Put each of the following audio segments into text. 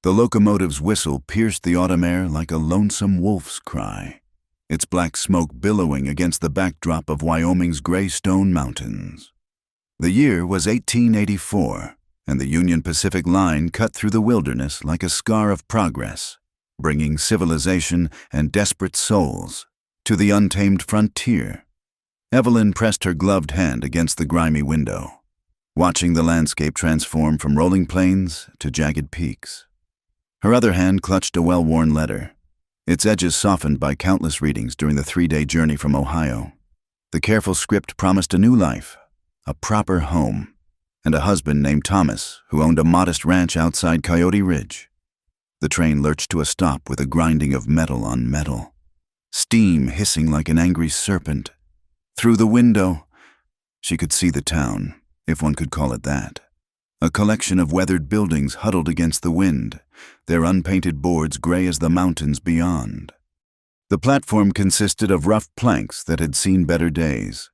The locomotive's whistle pierced the autumn air like a lonesome wolf's cry, its black smoke billowing against the backdrop of Wyoming's gray stone mountains. The year was 1884, and the Union Pacific Line cut through the wilderness like a scar of progress, bringing civilization and desperate souls to the untamed frontier. Evelyn pressed her gloved hand against the grimy window, watching the landscape transform from rolling plains to jagged peaks. Her other hand clutched a well-worn letter, its edges softened by countless readings during the 3-day journey from Ohio. The careful script promised a new life, a proper home, and a husband named Thomas who owned a modest ranch outside Coyote Ridge. The train lurched to a stop with a grinding of metal on metal, steam hissing like an angry serpent. Through the window, she could see the town, if one could call it that. A collection of weathered buildings huddled against the wind, their unpainted boards gray as the mountains beyond. The platform consisted of rough planks that had seen better days,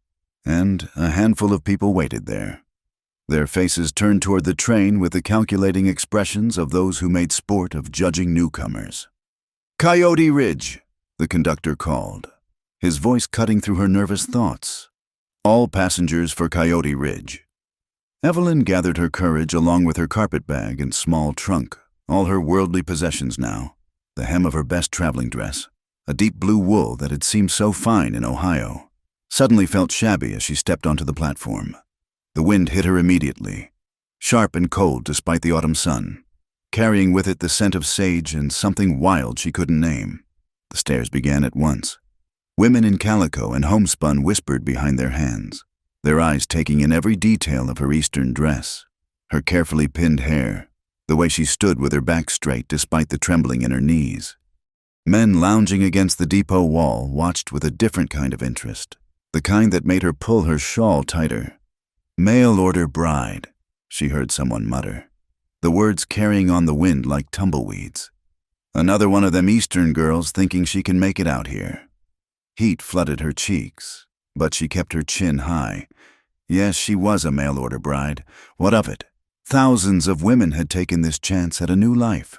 and a handful of people waited there, their faces turned toward the train with the calculating expressions of those who made sport of judging newcomers. "Coyote Ridge," the conductor called, his voice cutting through her nervous thoughts. "All passengers for Coyote Ridge." Evelyn gathered her courage along with her carpetbag and small trunk, all her worldly possessions now, the hem of her best traveling dress, a deep blue wool that had seemed so fine in Ohio, suddenly felt shabby as she stepped onto the platform. The wind hit her immediately, sharp and cold despite the autumn sun, carrying with it the scent of sage and something wild she couldn't name. The stares began at once. Women in calico and homespun whispered behind their hands, their eyes taking in every detail of her Eastern dress, her carefully pinned hair, the way she stood with her back straight despite the trembling in her knees. Men lounging against the depot wall watched with a different kind of interest, the kind that made her pull her shawl tighter. "Mail-order bride," she heard someone mutter, the words carrying on the wind like tumbleweeds. "Another one of them Eastern girls thinking she can make it out here." Heat flooded her cheeks, but she kept her chin high. Yes, she was a mail-order bride. What of it? Thousands of women had taken this chance at a new life,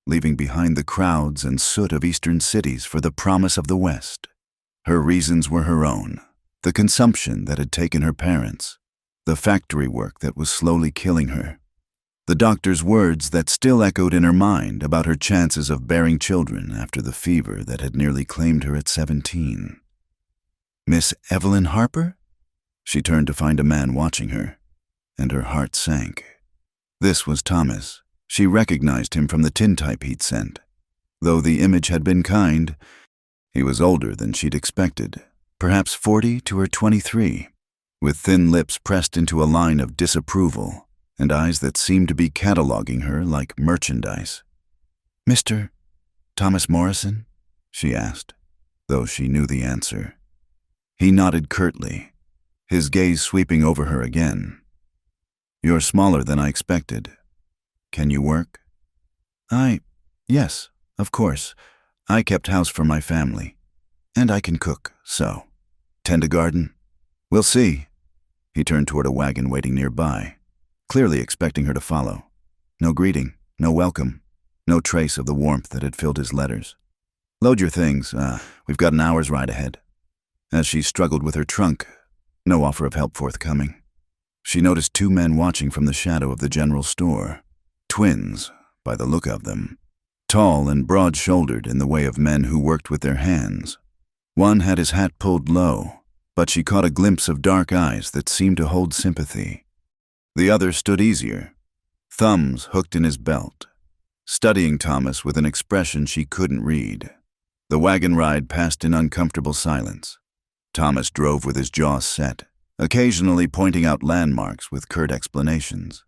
leaving behind the crowds and soot of Eastern cities for the promise of the West. Her reasons were her own, the consumption that had taken her parents, the factory work that was slowly killing her, the doctor's words that still echoed in her mind about her chances of bearing children after the fever that had nearly claimed her at 17. "Miss Evelyn Harper?" She turned to find a man watching her, and her heart sank. This was Thomas. She recognized him from the tintype he'd sent. Though the image had been kind, he was older than she'd expected, perhaps 40 to her 23, with thin lips pressed into a line of disapproval and eyes that seemed to be cataloging her like merchandise. "Mr. Thomas Morrison?" she asked, though she knew the answer. He nodded curtly, his gaze sweeping over her again. "You're smaller than I expected. Can you work?" Yes, of course. I kept house for my family. And I can cook, so. Tend a garden? We'll see." He turned toward a wagon waiting nearby, clearly expecting her to follow. No greeting, no welcome, no trace of the warmth that had filled his letters. "Load your things. We've got an hour's ride ahead." As she struggled with her trunk, no offer of help forthcoming, she noticed 2 men watching from the shadow of the general store. Twins, by the look of them. Tall and broad-shouldered in the way of men who worked with their hands. One had his hat pulled low, but she caught a glimpse of dark eyes that seemed to hold sympathy. The other stood easier, thumbs hooked in his belt, studying Thomas with an expression she couldn't read. The wagon ride passed in uncomfortable silence. Thomas drove with his jaw set, occasionally pointing out landmarks with curt explanations.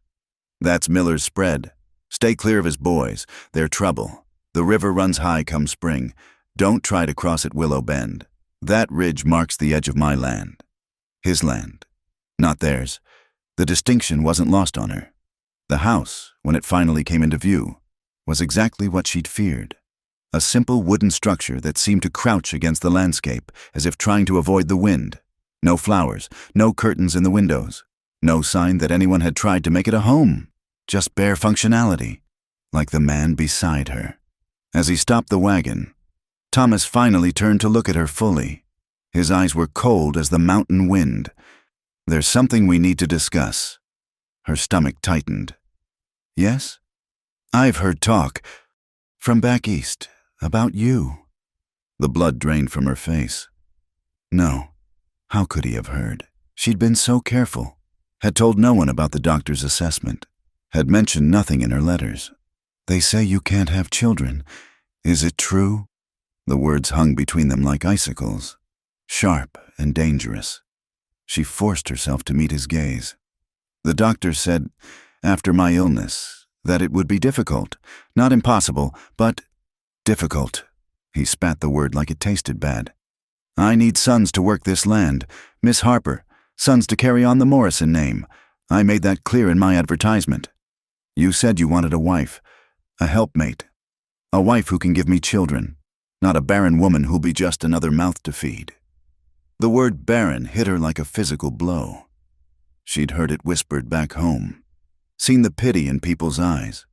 "That's Miller's spread. Stay clear of his boys. They're trouble. The river runs high come spring. Don't try to cross at Willow Bend. That ridge marks the edge of my land." His land, not theirs. The distinction wasn't lost on her. The house, when it finally came into view, was exactly what she'd feared. A simple wooden structure that seemed to crouch against the landscape as if trying to avoid the wind. No flowers, no curtains in the windows, no sign that anyone had tried to make it a home, just bare functionality. like the man beside her. As he stopped the wagon, Thomas finally turned to look at her fully. His eyes were cold as the mountain wind. "There's something we need to discuss." Her stomach tightened. "Yes? I've heard talk from back east about you." The blood drained from her face. No, how could he have heard? She'd been so careful, had told no one about the doctor's assessment, had mentioned nothing in her letters. "They say you can't have children. Is it true?" The words hung between them like icicles, sharp and dangerous. She forced herself to meet his gaze. "The doctor said, after my illness, that it would be difficult. Not impossible, but difficult." He spat the word like it tasted bad. "I need sons to work this land. Miss Harper, sons to carry on the Morrison name. I made that clear in my advertisement. You said you wanted a wife, a helpmate, a wife who can give me children, not a barren woman who'll be just another mouth to feed." The word barren hit her like a physical blow. She'd heard it whispered back home, seen the pity in people's eyes,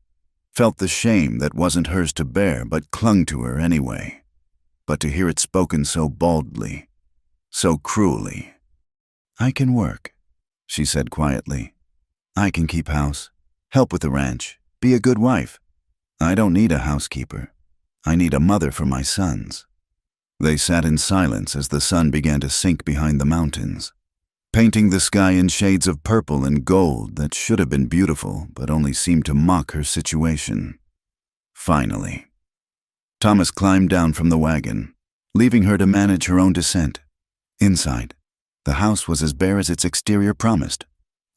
felt the shame that wasn't hers to bear but clung to her anyway. But to hear it spoken so baldly, so cruelly. "I can work," she said quietly. "I can keep house, help with the ranch, be a good wife. I don't need a housekeeper. I need a mother for my sons." They sat in silence as the sun began to sink behind the mountains, painting the sky in shades of purple and gold that should have been beautiful but only seemed to mock her situation. Finally, Thomas climbed down from the wagon, leaving her to manage her own descent. Inside, the house was as bare as its exterior promised.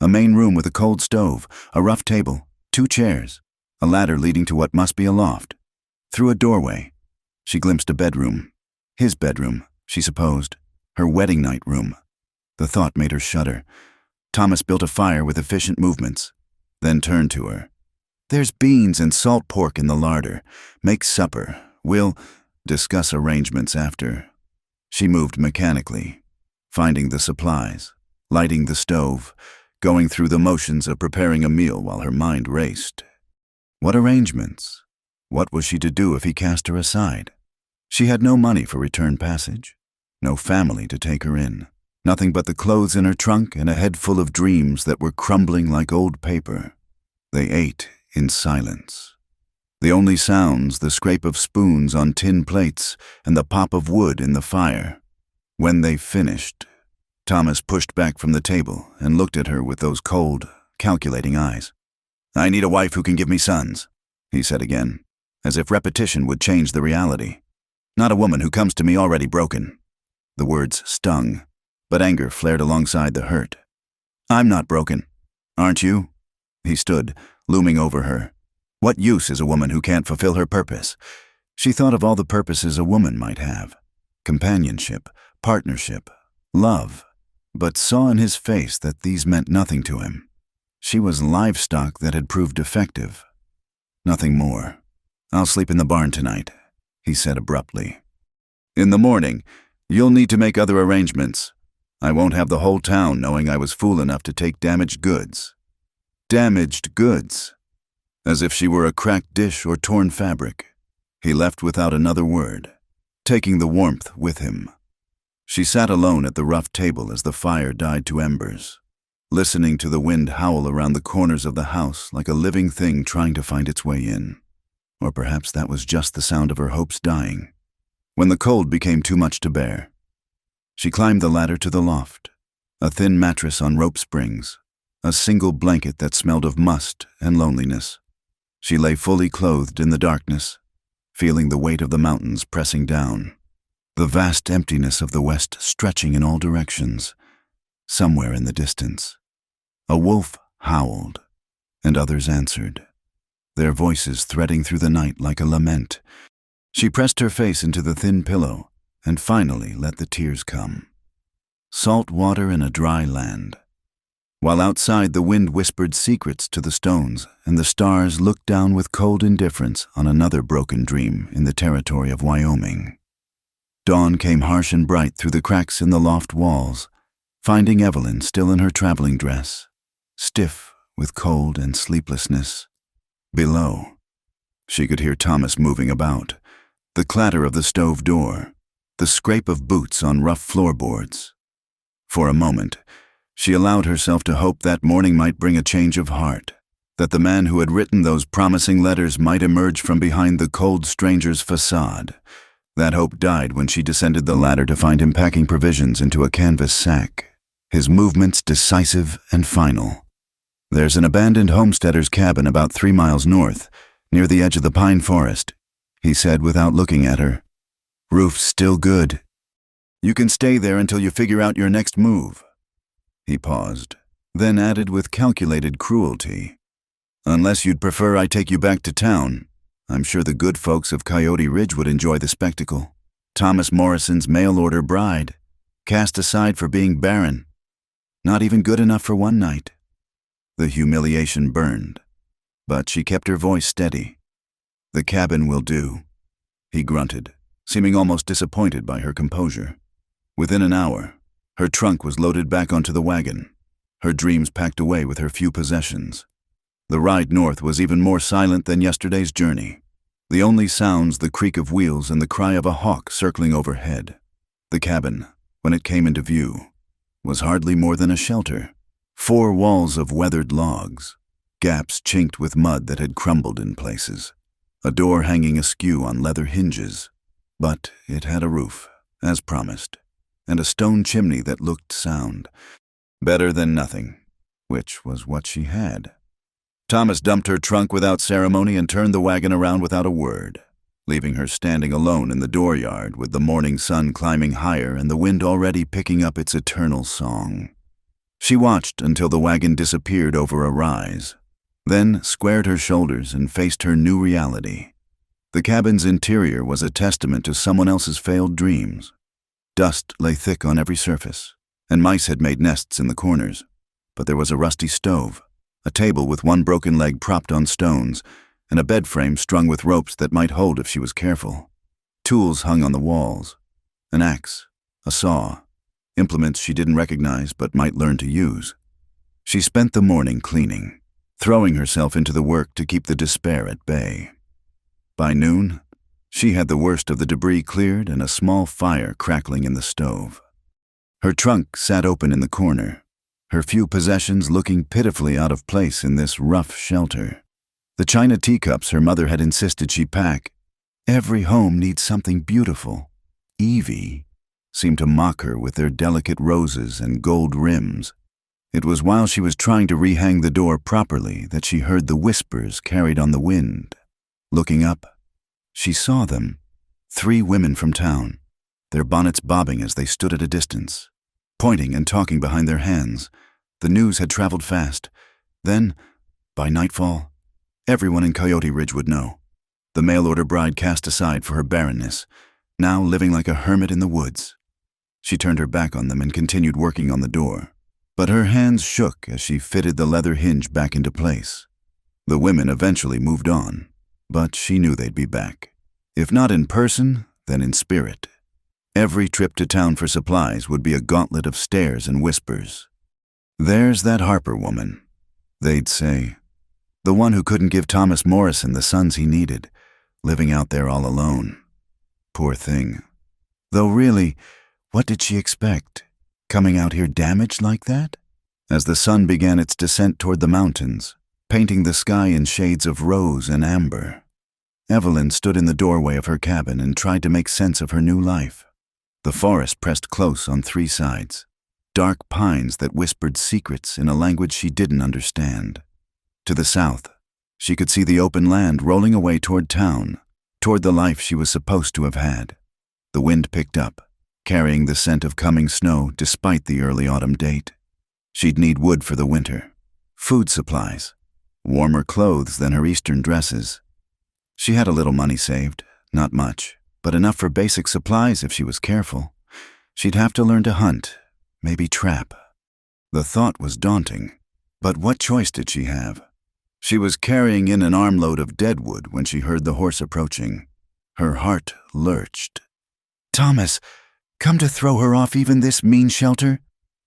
A main room with a cold stove, a rough table, 2 chairs, a ladder leading to what must be a loft. Through a doorway, she glimpsed a bedroom. His bedroom, she supposed, her wedding night room. The thought made her shudder. Thomas built a fire with efficient movements, then turned to her. "There's beans and salt pork in the larder. Make supper. We'll discuss arrangements after." She moved mechanically, finding the supplies, lighting the stove, going through the motions of preparing a meal while her mind raced. What arrangements? What was she to do if he cast her aside? She had no money for return passage, no family to take her in, nothing but the clothes in her trunk and a head full of dreams that were crumbling like old paper. They ate in silence. The only sounds, the scrape of spoons on tin plates and the pop of wood in the fire. When they finished, Thomas pushed back from the table and looked at her with those cold, calculating eyes. "I need a wife who can give me sons," he said again, as if repetition would change the reality. "Not a woman who comes to me already broken." The words stung, but anger flared alongside the hurt. "I'm not broken. Aren't you?" He stood, looming over her. What use is a woman who can't fulfill her purpose? She thought of all the purposes a woman might have. Companionship, partnership, love, but saw in his face that these meant nothing to him. She was livestock that had proved defective. Nothing more. "I'll sleep in the barn tonight," he said abruptly. "In the morning, you'll need to make other arrangements. I won't have the whole town knowing I was fool enough to take damaged goods." Damaged goods. As if she were a cracked dish or torn fabric. He left without another word, taking the warmth with him. She sat alone at the rough table as the fire died to embers, listening to the wind howl around the corners of the house like a living thing trying to find its way in. Or perhaps that was just the sound of her hopes dying. When the cold became too much to bear, she climbed the ladder to the loft, a thin mattress on rope springs, a single blanket that smelled of must and loneliness. She lay fully clothed in the darkness, feeling the weight of the mountains pressing down, the vast emptiness of the west stretching in all directions. Somewhere in the distance, a wolf howled, and others answered, their voices threading through the night like a lament. She pressed her face into the thin pillow and finally let the tears come. Salt water in a dry land. While outside the wind whispered secrets to the stones and the stars looked down with cold indifference on another broken dream in the territory of Wyoming. Dawn came harsh and bright through the cracks in the loft walls, finding Evelyn still in her traveling dress, stiff with cold and sleeplessness. Below, She could hear Thomas moving about, the clatter of the stove door, the scrape of boots on rough floorboards. For a moment, she allowed herself to hope that morning might bring a change of heart, that the man who had written those promising letters might emerge from behind the cold stranger's facade. That hope died when she descended the ladder to find him packing provisions into a canvas sack, his movements decisive and final. "There's an abandoned homesteader's cabin about 3 miles north, near the edge of the pine forest," he said without looking at her. "Roof's still good. You can stay there until you figure out your next move." He paused, then added with calculated cruelty, "Unless you'd prefer I take you back to town. I'm sure the good folks of Coyote Ridge would enjoy the spectacle. Thomas Morrison's mail-order bride, cast aside for being barren. Not even good enough for one night." The humiliation burned, but she kept her voice steady. "The cabin will do," he grunted, seeming almost disappointed by her composure. Within an hour, her trunk was loaded back onto the wagon, her dreams packed away with her few possessions. The ride north was even more silent than yesterday's journey. The only sounds the creak of wheels and the cry of a hawk circling overhead. The cabin, when it came into view, was hardly more than a shelter. 4 walls of weathered logs, gaps chinked with mud that had crumbled in places, a door hanging askew on leather hinges. But it had a roof, as promised, and a stone chimney that looked sound. Better than nothing, which was what she had. Thomas dumped her trunk without ceremony and turned the wagon around without a word, leaving her standing alone in the dooryard with the morning sun climbing higher and the wind already picking up its eternal song. She watched until the wagon disappeared over a rise, then squared her shoulders and faced her new reality. The cabin's interior was a testament to someone else's failed dreams. Dust lay thick on every surface, and mice had made nests in the corners. But there was a rusty stove, a table with one broken leg propped on stones, and a bed frame strung with ropes that might hold if she was careful. Tools hung on the walls, an axe, a saw, implements she didn't recognize but might learn to use. She spent the morning cleaning, throwing herself into the work to keep the despair at bay. By noon, she had the worst of the debris cleared and a small fire crackling in the stove. Her trunk sat open in the corner, her few possessions looking pitifully out of place in this rough shelter. The china teacups her mother had insisted she pack. Every home needs something beautiful. Evie seemed to mock her with their delicate roses and gold rims. It was while she was trying to rehang the door properly that she heard the whispers carried on the wind. Looking up, she saw them, 3 women from town, their bonnets bobbing as they stood at a distance, pointing and talking behind their hands. The news had traveled fast. Then, by nightfall, everyone in Coyote Ridge would know. The mail-order bride cast aside for her barrenness, now living like a hermit in the woods. She turned her back on them and continued working on the door, but her hands shook as she fitted the leather hinge back into place. The women eventually moved on, but she knew they'd be back. If not in person, then in spirit. Every trip to town for supplies would be a gauntlet of stares and whispers. "There's that Harper woman," they'd say. "The one who couldn't give Thomas Morrison the sons he needed, living out there all alone. Poor thing. Though really, what did she expect? Coming out here damaged like that?" As the sun began its descent toward the mountains, painting the sky in shades of rose and amber, Evelyn stood in the doorway of her cabin and tried to make sense of her new life. The forest pressed close on 3 sides, dark pines that whispered secrets in a language she didn't understand. To the south, she could see the open land rolling away toward town, toward the life she was supposed to have had. The wind picked up, carrying the scent of coming snow despite the early autumn date. She'd need wood for the winter, food supplies, warmer clothes than her eastern dresses. She had a little money saved, not much, but enough for basic supplies if she was careful. She'd have to learn to hunt, maybe trap. The thought was daunting, but what choice did she have? She was carrying in an armload of deadwood when she heard the horse approaching. Her heart lurched. "Thomas, come to throw her off even this mean shelter?"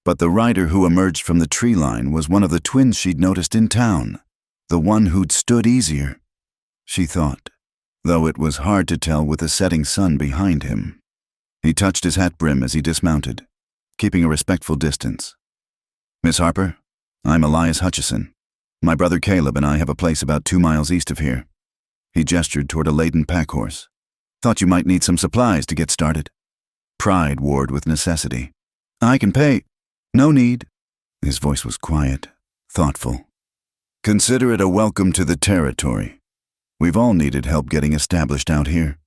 But the rider who emerged from the tree line was one of the twins she'd noticed in town, the one who'd stood easier. she thought, though it was hard to tell with the setting sun behind him. He touched his hat brim as he dismounted, keeping a respectful distance. "Miss Harper, I'm Elias Hutchison. My brother Caleb and I have a place about 2 miles east of here." He gestured toward a laden pack horse. "Thought you might need some supplies to get started." Pride warred with necessity. "I can pay." "No need." His voice was quiet, thoughtful. "Consider it a welcome to the territory. We've all needed help getting established out here."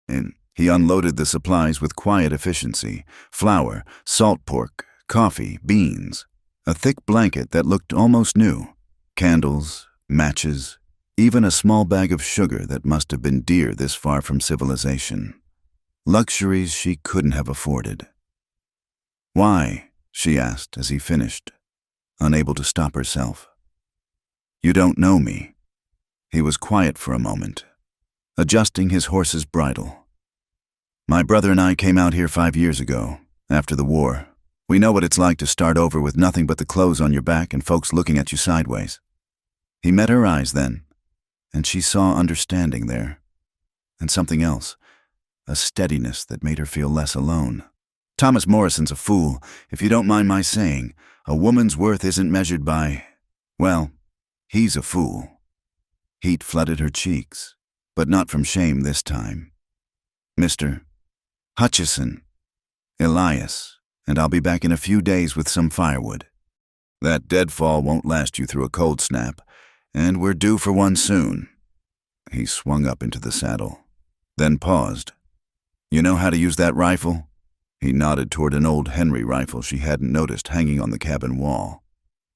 And he unloaded the supplies with quiet efficiency: flour, salt pork, coffee, beans, a thick blanket that looked almost new, candles, matches, even a small bag of sugar that must have been dear this far from civilization. Luxuries she couldn't have afforded. "Why?" she asked as he finished, unable to stop herself. "You don't know me." He was quiet for a moment, adjusting his horse's bridle. "My brother and I came out here 5 years ago, after the war. We know what it's like to start over with nothing but the clothes on your back and folks looking at you sideways." He met her eyes then, and she saw understanding there, and something else, a steadiness that made her feel less alone. "Thomas Morrison's a fool, if you don't mind my saying. A woman's worth isn't measured by, well, he's a fool." Heat flooded her cheeks, but not from shame this time. "Mr. Hutchison, Elias, and I'll be back in a few days with some firewood. That deadfall won't last you through a cold snap, and we're due for one soon." He swung up into the saddle, then paused. "You know how to use that rifle?" He nodded toward an old Henry rifle she hadn't noticed hanging on the cabin wall.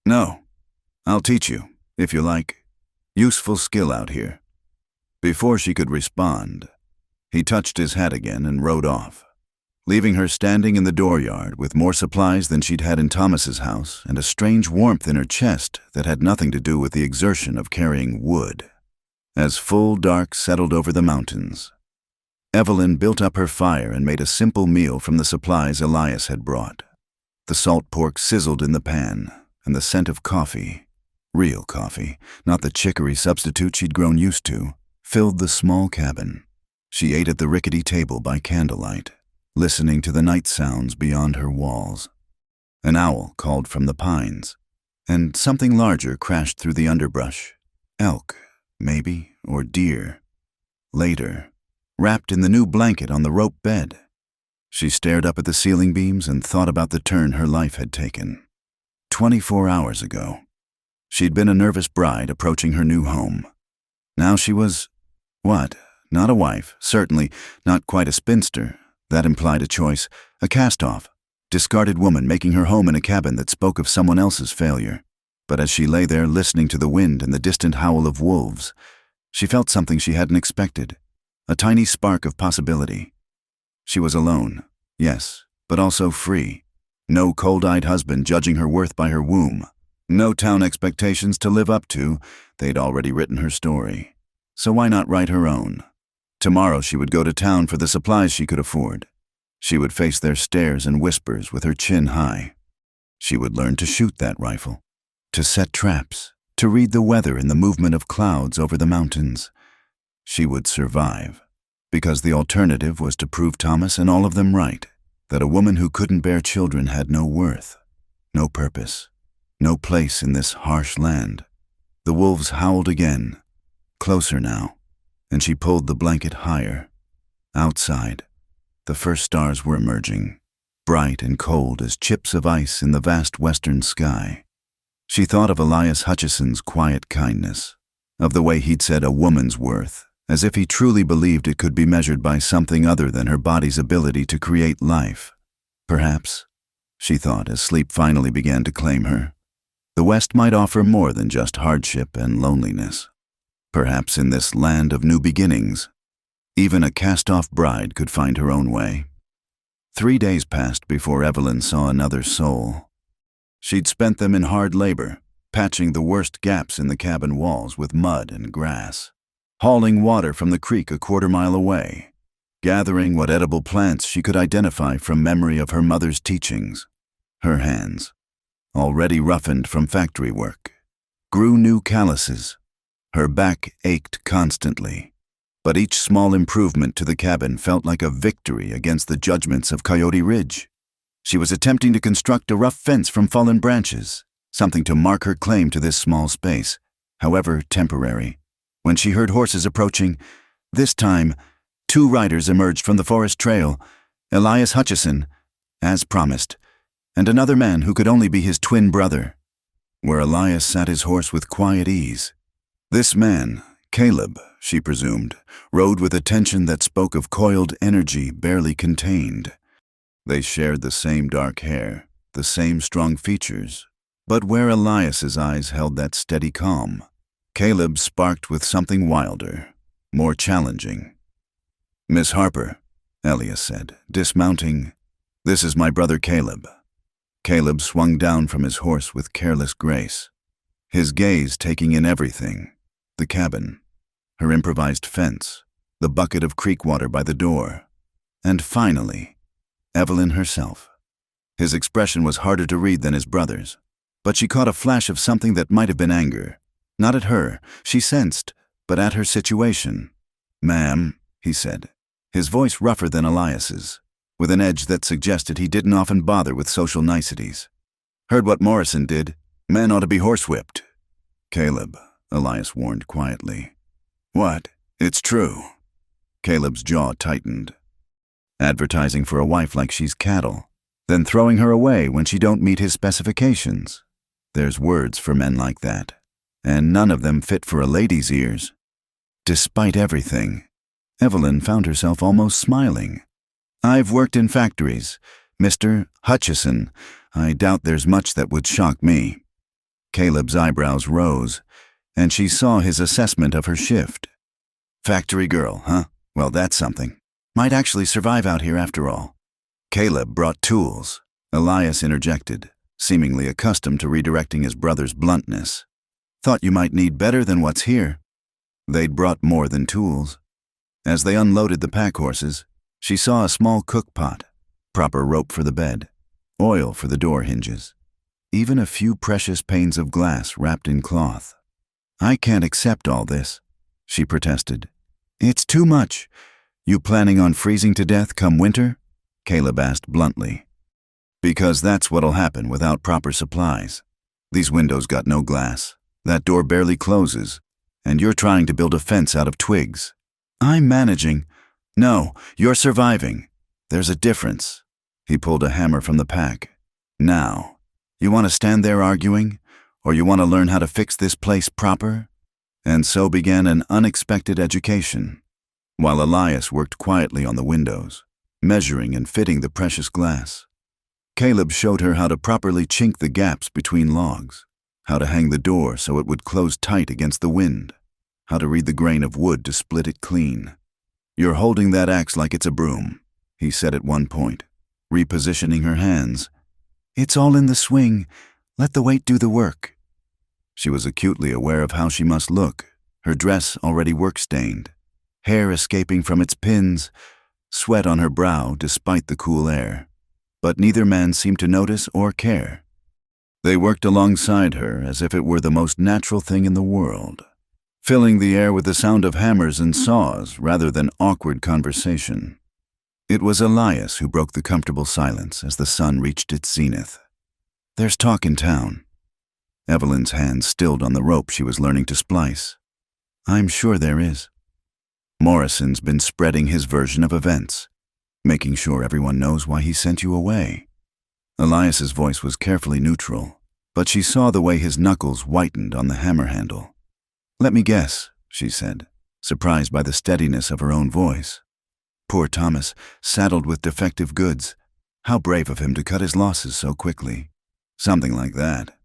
"No. I'll teach you, if you like. Useful skill out here." Before she could respond, he touched his hat again and rode off, leaving her standing in the dooryard with more supplies than she'd had in Thomas's house and a strange warmth in her chest that had nothing to do with the exertion of carrying wood. As full dark settled over the mountains, Evelyn built up her fire and made a simple meal from the supplies Elias had brought. The salt pork sizzled in the pan, and the scent of coffee, real coffee, not the chicory substitute she'd grown used to, filled the small cabin. She ate at the rickety table by candlelight, listening to the night sounds beyond her walls. An owl called from the pines, and something larger crashed through the underbrush. Elk, maybe, or deer. Later, wrapped in the new blanket on the rope bed. She stared up at the ceiling beams and thought about the turn her life had taken. 24 hours ago, she'd been a nervous bride approaching her new home. Now she was, what? Not a wife, certainly not quite a spinster. That implied a choice, a cast-off, discarded woman making her home in a cabin that spoke of someone else's failure. But as she lay there listening to the wind and the distant howl of wolves, she felt something she hadn't expected. A tiny spark of possibility. She was alone, yes, but also free. No cold-eyed husband judging her worth by her womb. No town expectations to live up to. They'd already written her story. So why not write her own? Tomorrow she would go to town for the supplies she could afford. She would face their stares and whispers with her chin high. She would learn to shoot that rifle, to set traps, to read the weather and the movement of clouds over the mountains. She would survive, because the alternative was to prove Thomas and all of them right, that a woman who couldn't bear children had no worth, no purpose, no place in this harsh land. The wolves howled again, closer now, and she pulled the blanket higher. Outside, the first stars were emerging, bright and cold as chips of ice in the vast western sky. She thought of Elias Hutchison's quiet kindness, of the way he'd said a woman's worth, as if he truly believed it could be measured by something other than her body's ability to create life. Perhaps, she thought as sleep finally began to claim her, the West might offer more than just hardship and loneliness. Perhaps in this land of new beginnings, even a cast-off bride could find her own way. 3 days passed before Evelyn saw another soul. She'd spent them in hard labor, patching the worst gaps in the cabin walls with mud and grass, hauling water from the creek a quarter-mile away, gathering what edible plants she could identify from memory of her mother's teachings. Her hands, already roughened from factory work, grew new calluses, Her back ached constantly, but each small improvement to the cabin felt like a victory against the judgments of Coyote Ridge. She was attempting to construct a rough fence from fallen branches, something to mark her claim to this small space, however temporary. When she heard horses approaching, this time, 2 riders emerged from the forest trail, Elias Hutchison, as promised, and another man who could only be his twin brother. Where Elias sat his horse with quiet ease. This man, Caleb, she presumed, rode with a tension that spoke of coiled energy barely contained. They shared the same dark hair, the same strong features, but where Elias's eyes held that steady calm, Caleb sparked with something wilder, more challenging. "Miss Harper," Elias said, dismounting, "this is my brother Caleb." Caleb swung down from his horse with careless grace, his gaze taking in everything: the cabin, her improvised fence, the bucket of creek water by the door, and finally, Evelyn herself. His expression was harder to read than his brother's, but she caught a flash of something that might have been anger. Not at her, she sensed, but at her situation. "Ma'am," he said, his voice rougher than Elias's, with an edge that suggested he didn't often bother with social niceties. "Heard what Morrison did. Men ought to be horsewhipped." "Caleb," Elias warned quietly. "What? It's true." Caleb's jaw tightened. "Advertising for a wife like she's cattle, then throwing her away when she don't meet his specifications. There's words for men like that, and none of them fit for a lady's ears." Despite everything, Evelyn found herself almost smiling. "I've worked in factories, Mr. Hutchison. I doubt there's much that would shock me." Caleb's eyebrows rose, and she saw his assessment of her shift. "Factory girl, huh? Well, that's something. Might actually survive out here after all." Caleb brought tools, Elias interjected, seemingly accustomed to redirecting his brother's bluntness. "Thought you might need better than what's here." They'd brought more than tools. As they unloaded the pack horses, she saw a small cook pot, proper rope for the bed, oil for the door hinges, even a few precious panes of glass wrapped in cloth. "I can't accept all this," she protested. "It's too much. You planning on freezing to death come winter?" Caleb asked bluntly. "Because that's what'll happen without proper supplies. These windows got no glass, that door barely closes, and you're trying to build a fence out of twigs." "I'm managing." "No, you're surviving. There's a difference." He pulled a hammer from the pack. "Now, you want to stand there arguing, or you want to learn how to fix this place proper?" And so began an unexpected education, while Elias worked quietly on the windows, measuring and fitting the precious glass. Caleb showed her how to properly chink the gaps between logs, how to hang the door so it would close tight against the wind, how to read the grain of wood to split it clean. "You're holding that axe like it's a broom," he said at one point, repositioning her hands. "It's all in the swing. Let the weight do the work." She was acutely aware of how she must look, her dress already work-stained, hair escaping from its pins, sweat on her brow despite the cool air. But neither man seemed to notice or care. They worked alongside her as if it were the most natural thing in the world, filling the air with the sound of hammers and saws rather than awkward conversation. It was Elias who broke the comfortable silence as the sun reached its zenith. "There's talk in town." Evelyn's hand stilled on the rope she was learning to splice. "I'm sure there is." "Morrison's been spreading his version of events, making sure everyone knows why he sent you away." Elias's voice was carefully neutral, but she saw the way his knuckles whitened on the hammer handle. "Let me guess," she said, surprised by the steadiness of her own voice. "Poor Thomas, saddled with defective goods. How brave of him to cut his losses so quickly." "Something like that."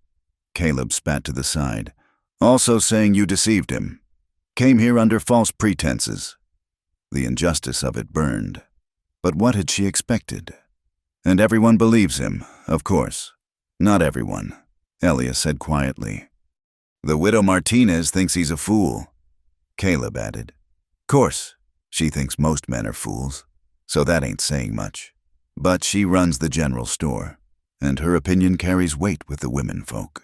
Caleb spat to the side. "Also saying you deceived him. Came here under false pretenses." The injustice of it burned. But what had she expected? "And everyone believes him, of course." "Not everyone," Elias said quietly. "The widow Martinez thinks he's a fool," Caleb added. "Course, she thinks most men are fools, so that ain't saying much. But she runs the general store, and her opinion carries weight with the women folk."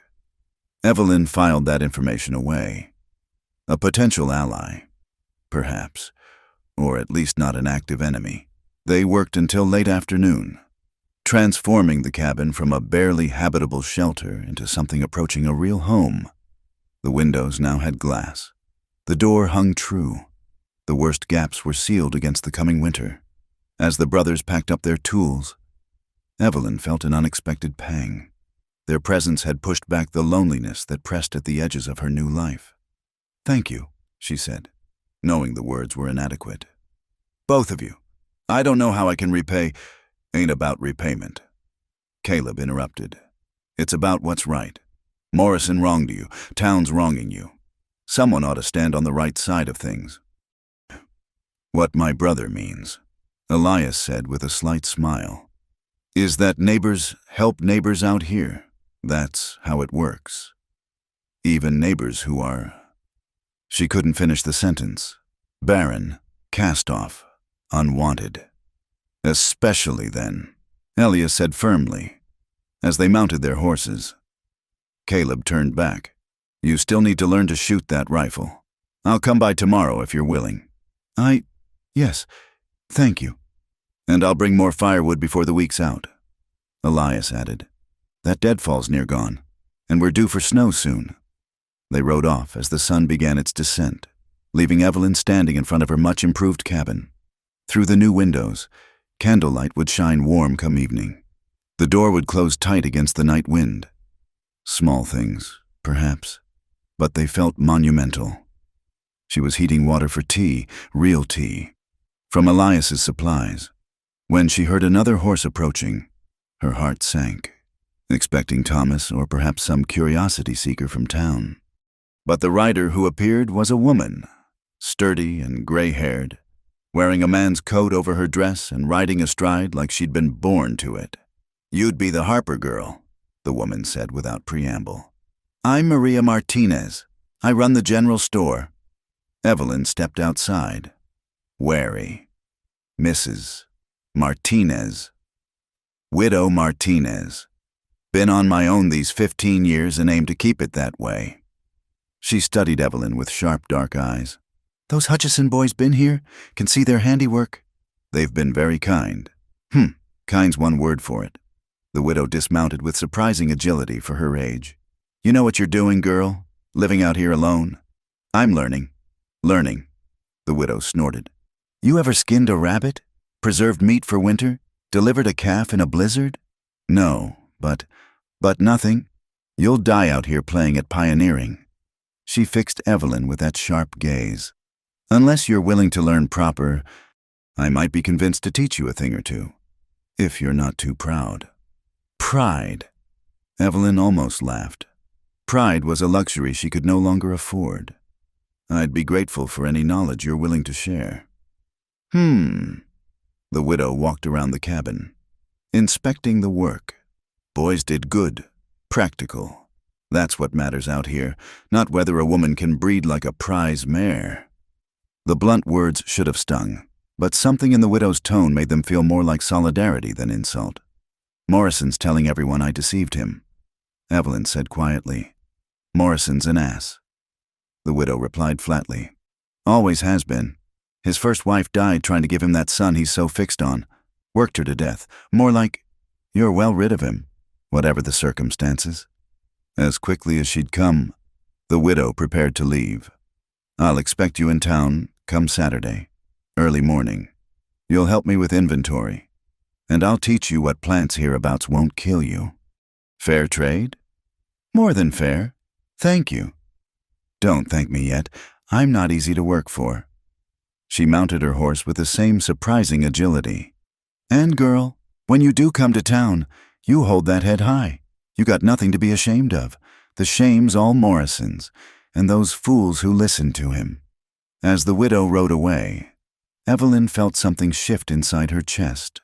Evelyn filed that information away. A potential ally, perhaps, or at least not an active enemy. They worked until late afternoon, transforming the cabin from a barely habitable shelter into something approaching a real home. The windows now had glass. The door hung true. The worst gaps were sealed against the coming winter. As the brothers packed up their tools, Evelyn felt an unexpected pang. Their presence had pushed back the loneliness that pressed at the edges of her new life. "Thank you," she said, knowing the words were inadequate. "Both of you. I don't know how I can repay—" "Ain't about repayment," Caleb interrupted. "It's about what's right. Morrison wronged you. Town's wronging you. Someone ought to stand on the right side of things." "What my brother means," Elias said with a slight smile, "is that neighbors help neighbors out here. That's how it works. Even neighbors who are—" She couldn't finish the sentence. Barren, cast off, unwanted. "Especially then," Elias said firmly. As they mounted their horses, Caleb turned back. "You still need to learn to shoot that rifle. I'll come by tomorrow if you're willing." Yes, thank you." "And I'll bring more firewood before the week's out," Elias added. "That deadfall's near gone, and we're due for snow soon." They rode off as the sun began its descent, leaving Evelyn standing in front of her much-improved cabin. Through the new windows, candlelight would shine warm come evening. The door would close tight against the night wind. Small things, perhaps, but they felt monumental. She was heating water for tea, real tea, from Elias's supplies. When she heard another horse approaching, her heart sank, expecting Thomas or perhaps some curiosity seeker from town. But the rider who appeared was a woman, sturdy and gray-haired, wearing a man's coat over her dress and riding astride like she'd been born to it. "You'd be the Harper girl," the woman said without preamble. "I'm Maria Martinez. I run the general store." Evelyn stepped outside, wary. "Mrs. Martinez. Widow Martinez. Been on my own these 15 years and aim to keep it that way." She studied Evelyn with sharp, dark eyes. "Those Hutchison boys been here? Can see their handiwork?" "They've been very kind." Kind's one word for it." The widow dismounted with surprising agility for her age. "You know what you're doing, girl? Living out here alone?" "I'm learning." "Learning," the widow snorted. "You ever skinned a rabbit? Preserved meat for winter? Delivered a calf in a blizzard?" "No, but nothing. You'll die out here playing at pioneering." She fixed Evelyn with that sharp gaze. "Unless you're willing to learn proper, I might be convinced to teach you a thing or two, if you're not too proud." Pride. Evelyn almost laughed. Pride was a luxury she could no longer afford. "I'd be grateful for any knowledge you're willing to share." The widow walked around the cabin, inspecting the work. Boys did good, practical. That's what matters out here, not whether a woman can breed like a prize mare. The blunt words should have stung, but something in the widow's tone made them feel more like solidarity than insult. "Morrison's telling everyone I deceived him," Evelyn said quietly. "Morrison's an ass." The widow replied flatly. "Always has been. His first wife died trying to give him that son he's so fixed on. Worked her to death. More like, you're well rid of him, whatever the circumstances." As quickly as she'd come, the widow prepared to leave. "I'll expect you in town come Saturday, early morning. You'll help me with inventory, and I'll teach you what plants hereabouts won't kill you. Fair trade?" "More than fair. Thank you." "Don't thank me yet. I'm not easy to work for." She mounted her horse with the same surprising agility. "And girl, when you do come to town, you hold that head high. You got nothing to be ashamed of. The shame's all Morrison's, and those fools who listen to him." As the widow rode away, Evelyn felt something shift inside her chest.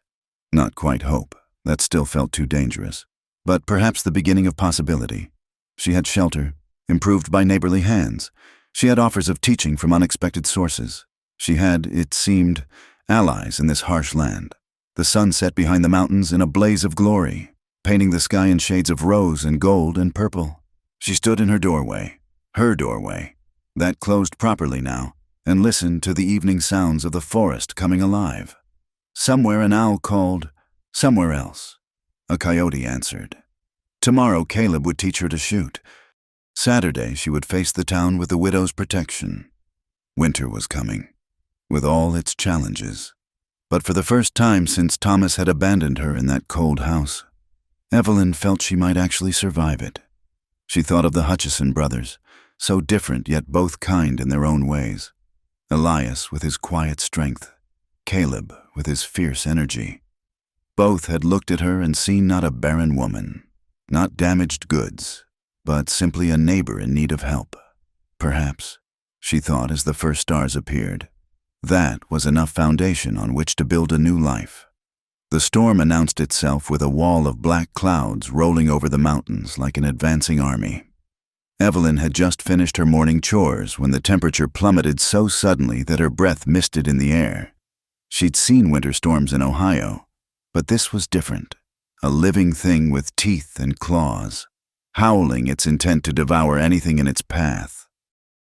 Not quite hope, that still felt too dangerous, but perhaps the beginning of possibility. She had shelter, improved by neighborly hands. She had offers of teaching from unexpected sources. She had, it seemed, allies in this harsh land. The sun set behind the mountains in a blaze of glory, painting the sky in shades of rose and gold and purple. She stood in her doorway, That closed properly now, and listened to the evening sounds of the forest coming alive. Somewhere an owl called, somewhere else. A coyote answered. Tomorrow Caleb would teach her to shoot. Saturday she would face the town with the widow's protection. Winter was coming, with all its challenges. But for the first time since Thomas had abandoned her in that cold house, Evelyn felt she might actually survive it. She thought of the Hutchison brothers, so different yet both kind in their own ways. Elias with his quiet strength, Caleb with his fierce energy. Both had looked at her and seen not a barren woman, not damaged goods, but simply a neighbor in need of help. Perhaps, she thought as the first stars appeared, that was enough foundation on which to build a new life. The storm announced itself with a wall of black clouds rolling over the mountains like an advancing army. Evelyn had just finished her morning chores when the temperature plummeted so suddenly that her breath misted in the air. She'd seen winter storms in Ohio, but this was different. A living thing with teeth and claws, howling its intent to devour anything in its path.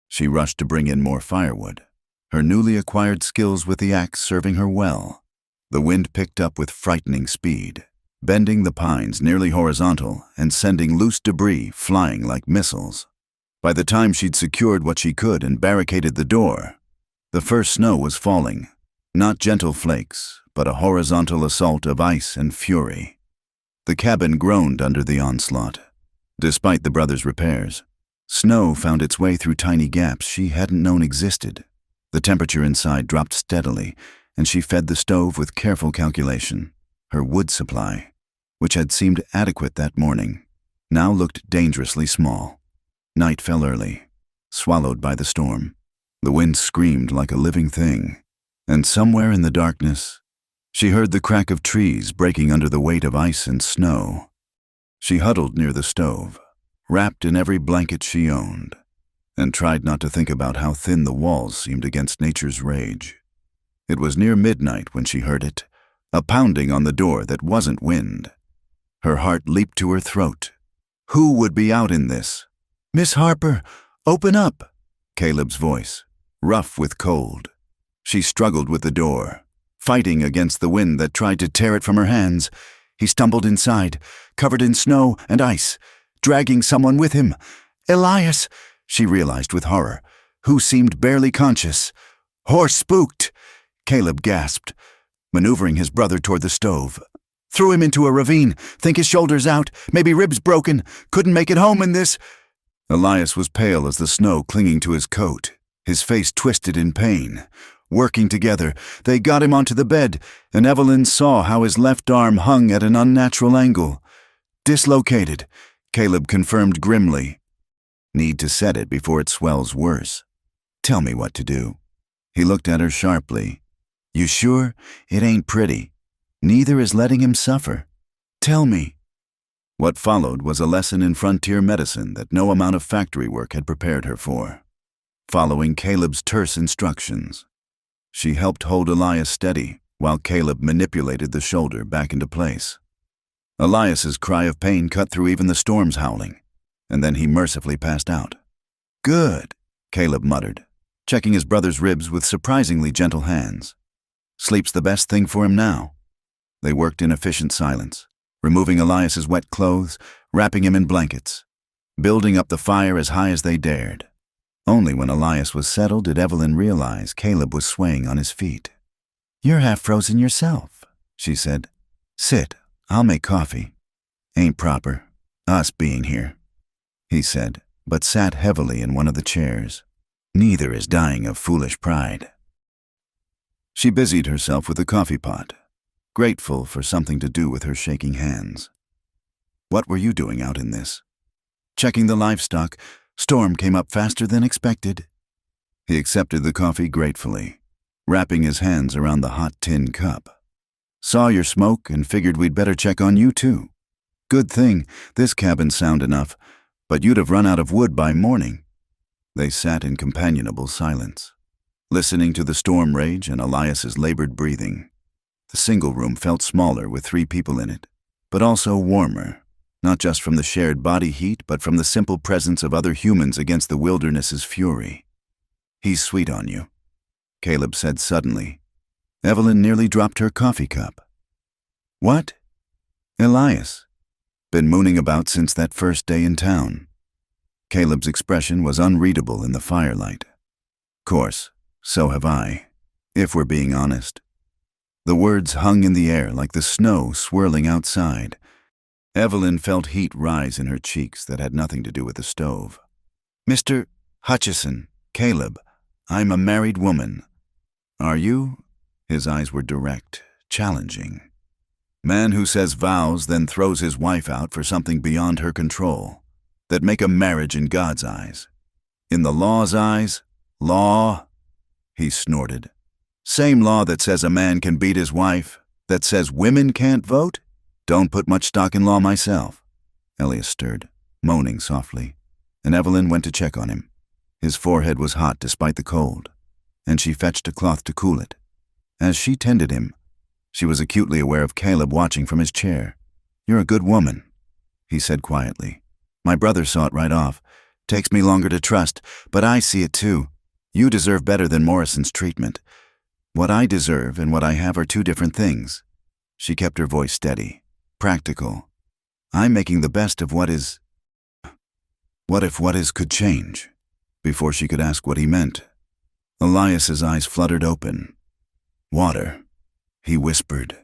She rushed to bring in more firewood, her newly acquired skills with the axe serving her well. The wind picked up with frightening speed, bending the pines nearly horizontal and sending loose debris flying like missiles. By the time she'd secured what she could and barricaded the door, the first snow was falling, not gentle flakes, but a horizontal assault of ice and fury. The cabin groaned under the onslaught. Despite the brothers' repairs, snow found its way through tiny gaps she hadn't known existed. The temperature inside dropped steadily, and she fed the stove with careful calculation. Her wood supply, which had seemed adequate that morning, now looked dangerously small. Night fell early, swallowed by the storm. The wind screamed like a living thing, and somewhere in the darkness, she heard the crack of trees breaking under the weight of ice and snow. She huddled near the stove, wrapped in every blanket she owned, and tried not to think about how thin the walls seemed against nature's rage. It was near midnight when she heard it, a pounding on the door that wasn't wind. Her heart leaped to her throat. Who would be out in this? "Miss Harper, open up!" Caleb's voice, rough with cold. She struggled with the door, fighting against the wind that tried to tear it from her hands. He stumbled inside, covered in snow and ice, dragging someone with him. Elias, she realized with horror, who seemed barely conscious. "Horse spooked," Caleb gasped, maneuvering his brother toward the stove. "Threw him into a ravine, think his shoulder's out, maybe ribs broken, couldn't make it home in this." Elias was pale as the snow clinging to his coat, his face twisted in pain. Working together, they got him onto the bed, and Evelyn saw how his left arm hung at an unnatural angle. "Dislocated," Caleb confirmed grimly. "Need to set it before it swells worse. Tell me what to do." He looked at her sharply. "You sure? It ain't pretty. Neither is letting him suffer. Tell me." What followed was a lesson in frontier medicine that no amount of factory work had prepared her for. Following Caleb's terse instructions, she helped hold Elias steady while Caleb manipulated the shoulder back into place. Elias's cry of pain cut through even the storm's howling, and then he mercifully passed out. "Good," Caleb muttered, checking his brother's ribs with surprisingly gentle hands. "Sleep's the best thing for him now." They worked in efficient silence, removing Elias's wet clothes, wrapping him in blankets, building up the fire as high as they dared. Only when Elias was settled did Evelyn realize Caleb was swaying on his feet. "You're half frozen yourself," she said. "Sit, I'll make coffee." "Ain't proper, us being here," he said, but sat heavily in one of the chairs. "Neither is dying of foolish pride." She busied herself with the coffee pot, grateful for something to do with her shaking hands. "What were you doing out in this?" "Checking the livestock. Storm came up faster than expected." He accepted the coffee gratefully, wrapping his hands around the hot tin cup. "Saw your smoke and figured we'd better check on you too. Good thing, this cabin's sound enough, but you'd have run out of wood by morning." They sat in companionable silence, listening to the storm rage and Elias's labored breathing. The single room felt smaller with 3 people in it, but also warmer, not just from the shared body heat, but from the simple presence of other humans against the wilderness's fury. He's sweet on you," Caleb said suddenly. Evelyn nearly dropped her coffee cup. "What?" "Elias. Been mooning about since that first day in town." Caleb's expression was unreadable in the firelight. "Course, so have I, if we're being honest." The words hung in the air like the snow swirling outside. Evelyn felt heat rise in her cheeks that had nothing to do with the stove. "Mr. Hutchison, Caleb, I'm a married woman." "Are you?" His eyes were direct, challenging. Man who says vows, then throws his wife out for something beyond her control, that make a marriage in God's eyes. In the law's eyes, law, he snorted. Same law that says a man can beat his wife, that says women can't vote? Don't put much stock in law myself. Elias stirred, moaning softly, and Evelyn went to check on him. His forehead was hot despite the cold, and she fetched a cloth to cool it. As she tended him, she was acutely aware of Caleb watching from his chair. "You're a good woman," he said quietly. "My brother saw it right off. Takes me longer to trust, but I see it too. You deserve better than Morrison's treatment. What I deserve and what I have are two different things." She kept her voice steady, practical. "I'm making the best of what is. What if what is could change?" Before she could ask what he meant, Elias's eyes fluttered open. "Water," he whispered.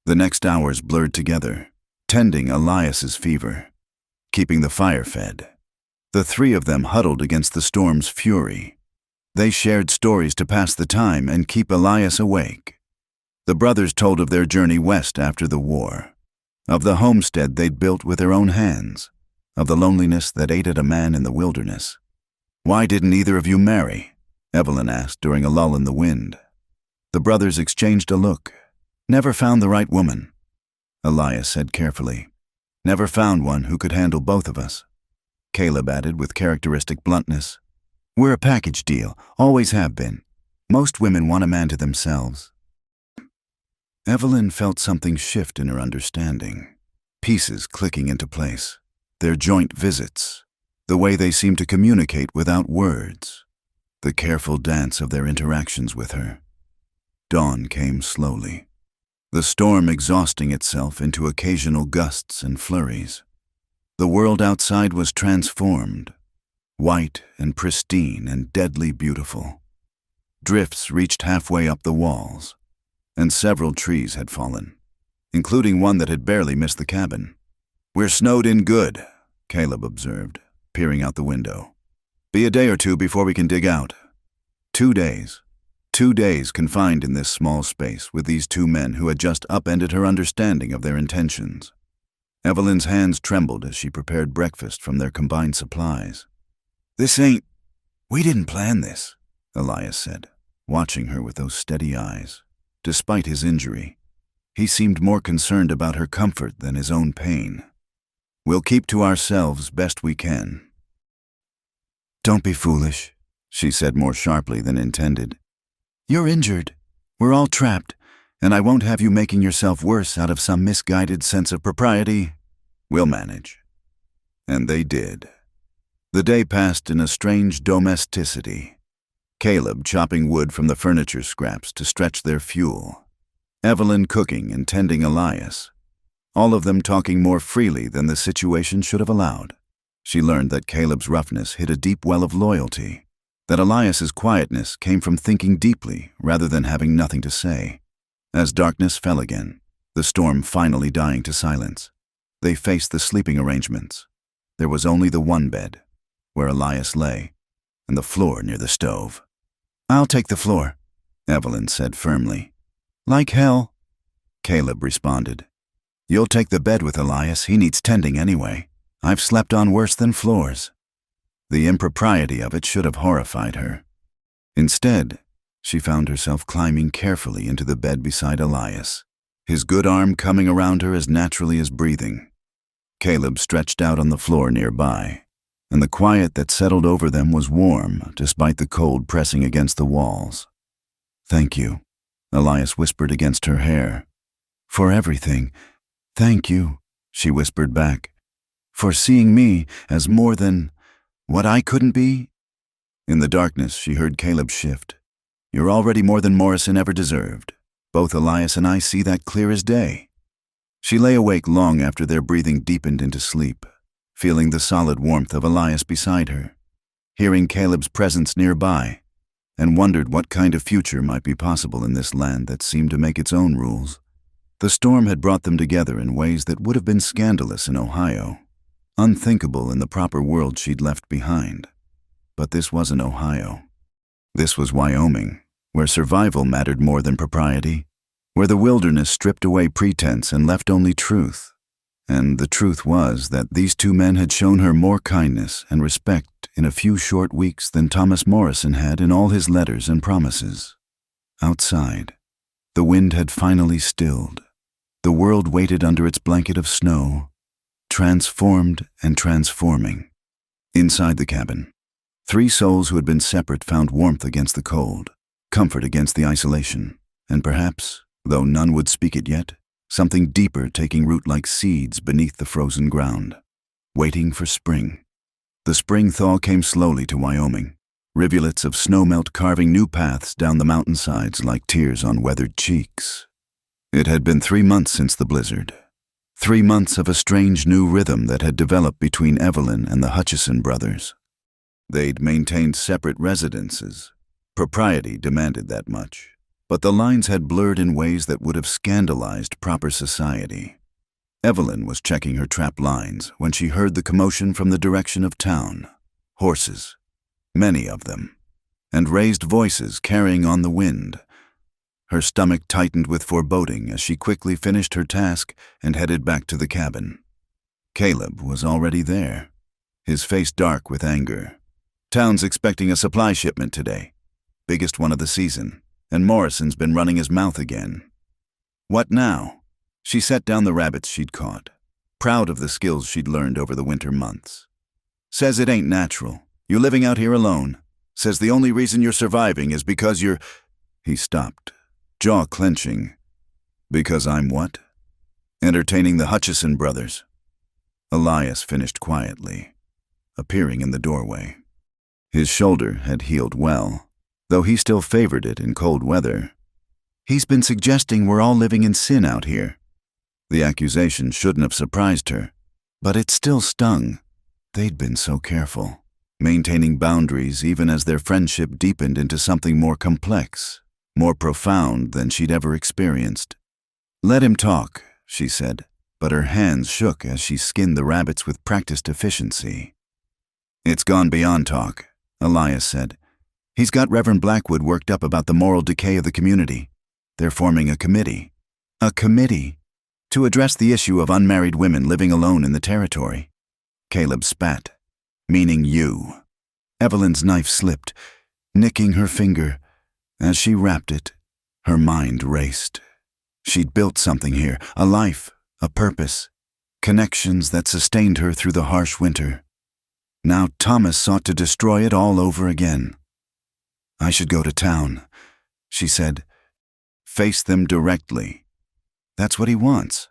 The next hours blurred together, tending Elias's fever, keeping the fire fed. The three of them huddled against the storm's fury. They shared stories to pass the time and keep Elias awake. The brothers told of their journey west after the war, of the homestead they'd built with their own hands, of the loneliness that ate at a man in the wilderness. "Why didn't either of you marry?" Evelyn asked during a lull in the wind. The brothers exchanged a look. "Never found the right woman," Elias said carefully. "Never found one who could handle both of us." Caleb added with characteristic bluntness, "We're a package deal, always have been. Most women want a man to themselves." Evelyn felt something shift in her understanding, pieces clicking into place, their joint visits, the way they seemed to communicate without words, the careful dance of their interactions with her. Dawn came slowly, the storm exhausting itself into occasional gusts and flurries. The world outside was transformed, white and pristine and deadly beautiful. Drifts reached halfway up the walls, and several trees had fallen, including one that had barely missed the cabin. "We're snowed in good," Caleb observed, peering out the window. "Be a day or two before we can dig out." 2 days. 2 days confined in this small space with these two men who had just upended her understanding of their intentions. Evelyn's hands trembled as she prepared breakfast from their combined supplies. We didn't plan this," Elias said, watching her with those steady eyes. Despite his injury, he seemed more concerned about her comfort than his own pain. "We'll keep to ourselves best we can." "Don't be foolish," she said more sharply than intended. "You're injured. We're all trapped, and I won't have you making yourself worse out of some misguided sense of propriety. We'll manage." And they did. The day passed in a strange domesticity. Caleb chopping wood from the furniture scraps to stretch their fuel. Evelyn cooking and tending Elias. All of them talking more freely than the situation should have allowed. She learned that Caleb's roughness hid a deep well of loyalty, that Elias's quietness came from thinking deeply rather than having nothing to say. As darkness fell again, the storm finally dying to silence, they faced the sleeping arrangements. There was only the one bed, where Elias lay, and the floor near the stove. "I'll take the floor," Evelyn said firmly. "Like hell," Caleb responded. "You'll take the bed with Elias, he needs tending anyway. I've slept on worse than floors." The impropriety of it should have horrified her. Instead, she found herself climbing carefully into the bed beside Elias, his good arm coming around her as naturally as breathing. Caleb stretched out on the floor nearby, and the quiet that settled over them was warm despite the cold pressing against the walls. "Thank you," Elias whispered against her hair. "For everything. Thank you," she whispered back. "For seeing me as more than what I couldn't be." In the darkness, she heard Caleb shift. "You're already more than Morrison ever deserved. Both Elias and I see that clear as day." She lay awake long after their breathing deepened into sleep, feeling the solid warmth of Elias beside her, hearing Caleb's presence nearby, and wondered what kind of future might be possible in this land that seemed to make its own rules. The storm had brought them together in ways that would have been scandalous in Ohio, unthinkable in the proper world she'd left behind. But this wasn't Ohio. This was Wyoming, where survival mattered more than propriety, where the wilderness stripped away pretense and left only truth. And the truth was that these two men had shown her more kindness and respect in a few short weeks than Thomas Morrison had in all his letters and promises. Outside, the wind had finally stilled. The world waited under its blanket of snow, transformed and transforming. Inside the cabin, 3 souls who had been separate found warmth against the cold, comfort against the isolation, and perhaps, though none would speak it yet, something deeper taking root like seeds beneath the frozen ground, waiting for spring. The spring thaw came slowly to Wyoming, rivulets of snowmelt carving new paths down the mountainsides like tears on weathered cheeks. It had been 3 months since the blizzard, 3 months of a strange new rhythm that had developed between Evelyn and the Hutchison brothers. They'd maintained separate residences. Propriety demanded that much. But the lines had blurred in ways that would have scandalized proper society. Evelyn was checking her trap lines when she heard the commotion from the direction of town. Horses, many of them, and raised voices carrying on the wind. Her stomach tightened with foreboding as she quickly finished her task and headed back to the cabin. Caleb was already there, his face dark with anger. "Town's expecting a supply shipment today, biggest one of the season. And Morrison's been running his mouth again." "What now?" She set down the rabbits she'd caught, proud of the skills she'd learned over the winter months. "Says it ain't natural. You living out here alone. Says the only reason you're surviving is because you're—" He stopped, jaw clenching. "Because I'm what?" "Entertaining the Hutchison brothers." Elias finished quietly, appearing in the doorway. His shoulder had healed well, though he still favored it in cold weather. "He's been suggesting we're all living in sin out here." The accusation shouldn't have surprised her, but it still stung. They'd been so careful, maintaining boundaries even as their friendship deepened into something more complex, more profound than she'd ever experienced. "Let him talk," she said, but her hands shook as she skinned the rabbits with practiced efficiency. "It's gone beyond talk," Elias said. "He's got Reverend Blackwood worked up about the moral decay of the community. They're forming a committee." "A committee?" "To address the issue of unmarried women living alone in the territory." Caleb spat. "Meaning you." Evelyn's knife slipped, nicking her finger. As she wrapped it, her mind raced. She'd built something here, a life, a purpose, connections that sustained her through the harsh winter. Now Thomas sought to destroy it all over again. "I should go to town," she said. "Face them directly." "That's what he wants,"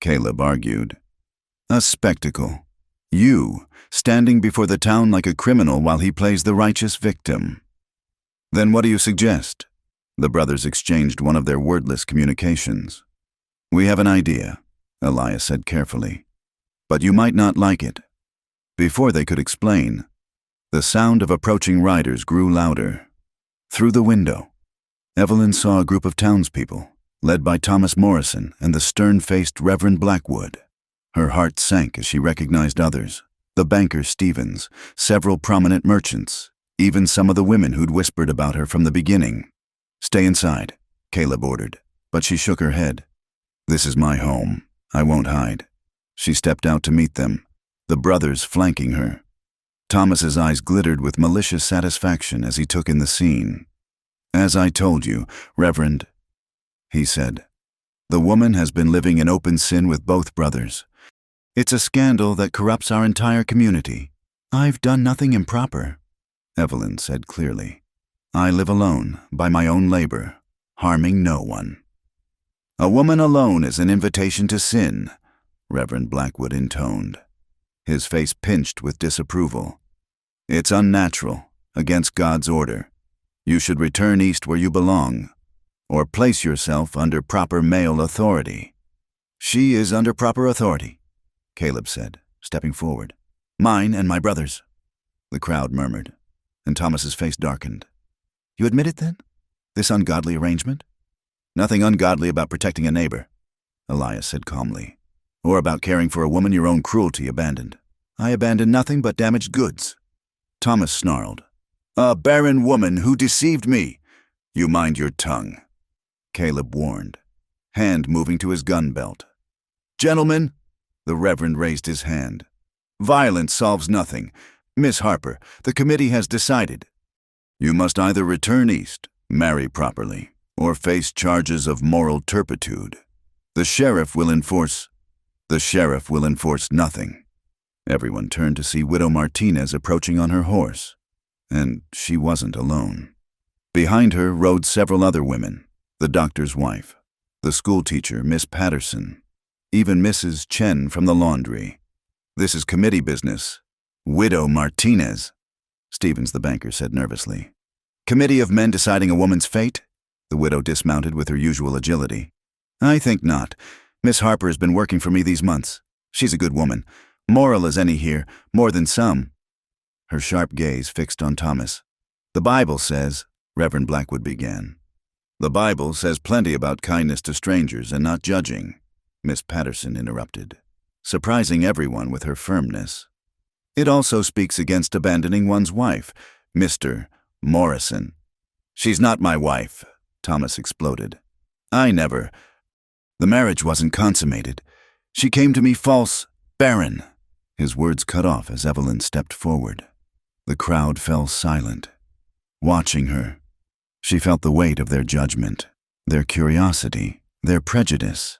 Caleb argued. "A spectacle. You, standing before the town like a criminal while he plays the righteous victim." "Then what do you suggest?" The brothers exchanged one of their wordless communications. "We have an idea," Elias said carefully. "But you might not like it." Before they could explain, the sound of approaching riders grew louder. Through the window, Evelyn saw a group of townspeople, led by Thomas Morrison and the stern-faced Reverend Blackwood. Her heart sank as she recognized others, the banker Stevens, several prominent merchants, even some of the women who'd whispered about her from the beginning. "Stay inside," Caleb ordered, but she shook her head. "This is my home. I won't hide." She stepped out to meet them, the brothers flanking her. Thomas's eyes glittered with malicious satisfaction as he took in the scene. "As I told you, Reverend," he said, "the woman has been living in open sin with both brothers. It's a scandal that corrupts our entire community." "I've done nothing improper," Evelyn said clearly. "I live alone, by my own labor, harming no one." "A woman alone is an invitation to sin," Reverend Blackwood intoned, his face pinched with disapproval. "It's unnatural, against God's order. You should return east where you belong, or place yourself under proper male authority." "She is under proper authority," Caleb said, stepping forward. "Mine and my brother's." The crowd murmured, and Thomas's face darkened. "You admit it, then? This ungodly arrangement?" "Nothing ungodly about protecting a neighbor," Elias said calmly, "or about caring for a woman your own cruelty abandoned." "I abandoned nothing but damaged goods." Thomas snarled. "A barren woman who deceived me." "You mind your tongue," Caleb warned, hand moving to his gun belt. "Gentlemen," the Reverend raised his hand, "violence solves nothing. Miss Harper, the committee has decided. You must either return east, marry properly, or face charges of moral turpitude. The sheriff will enforce nothing." Everyone turned to see Widow Martinez approaching on her horse, and she wasn't alone. Behind her rode several other women, the doctor's wife, the schoolteacher, Miss Patterson, even Mrs. Chen from the laundry. "This is committee business. Widow Martinez," Stevens the banker said nervously. "Committee of men deciding a woman's fate?" The widow dismounted with her usual agility. "I think not. Miss Harper has been working for me these months. She's a good woman. Moral as any here, more than some." Her sharp gaze fixed on Thomas. "The Bible says," Reverend Blackwood began. "The Bible says plenty about kindness to strangers and not judging," Miss Patterson interrupted, surprising everyone with her firmness. "It also speaks against abandoning one's wife, Mr. Morrison." "She's not my wife," Thomas exploded. "I never. The marriage wasn't consummated. She came to me false, barren." His words cut off as Evelyn stepped forward. The crowd fell silent, watching her. She felt the weight of their judgment, their curiosity, their prejudice.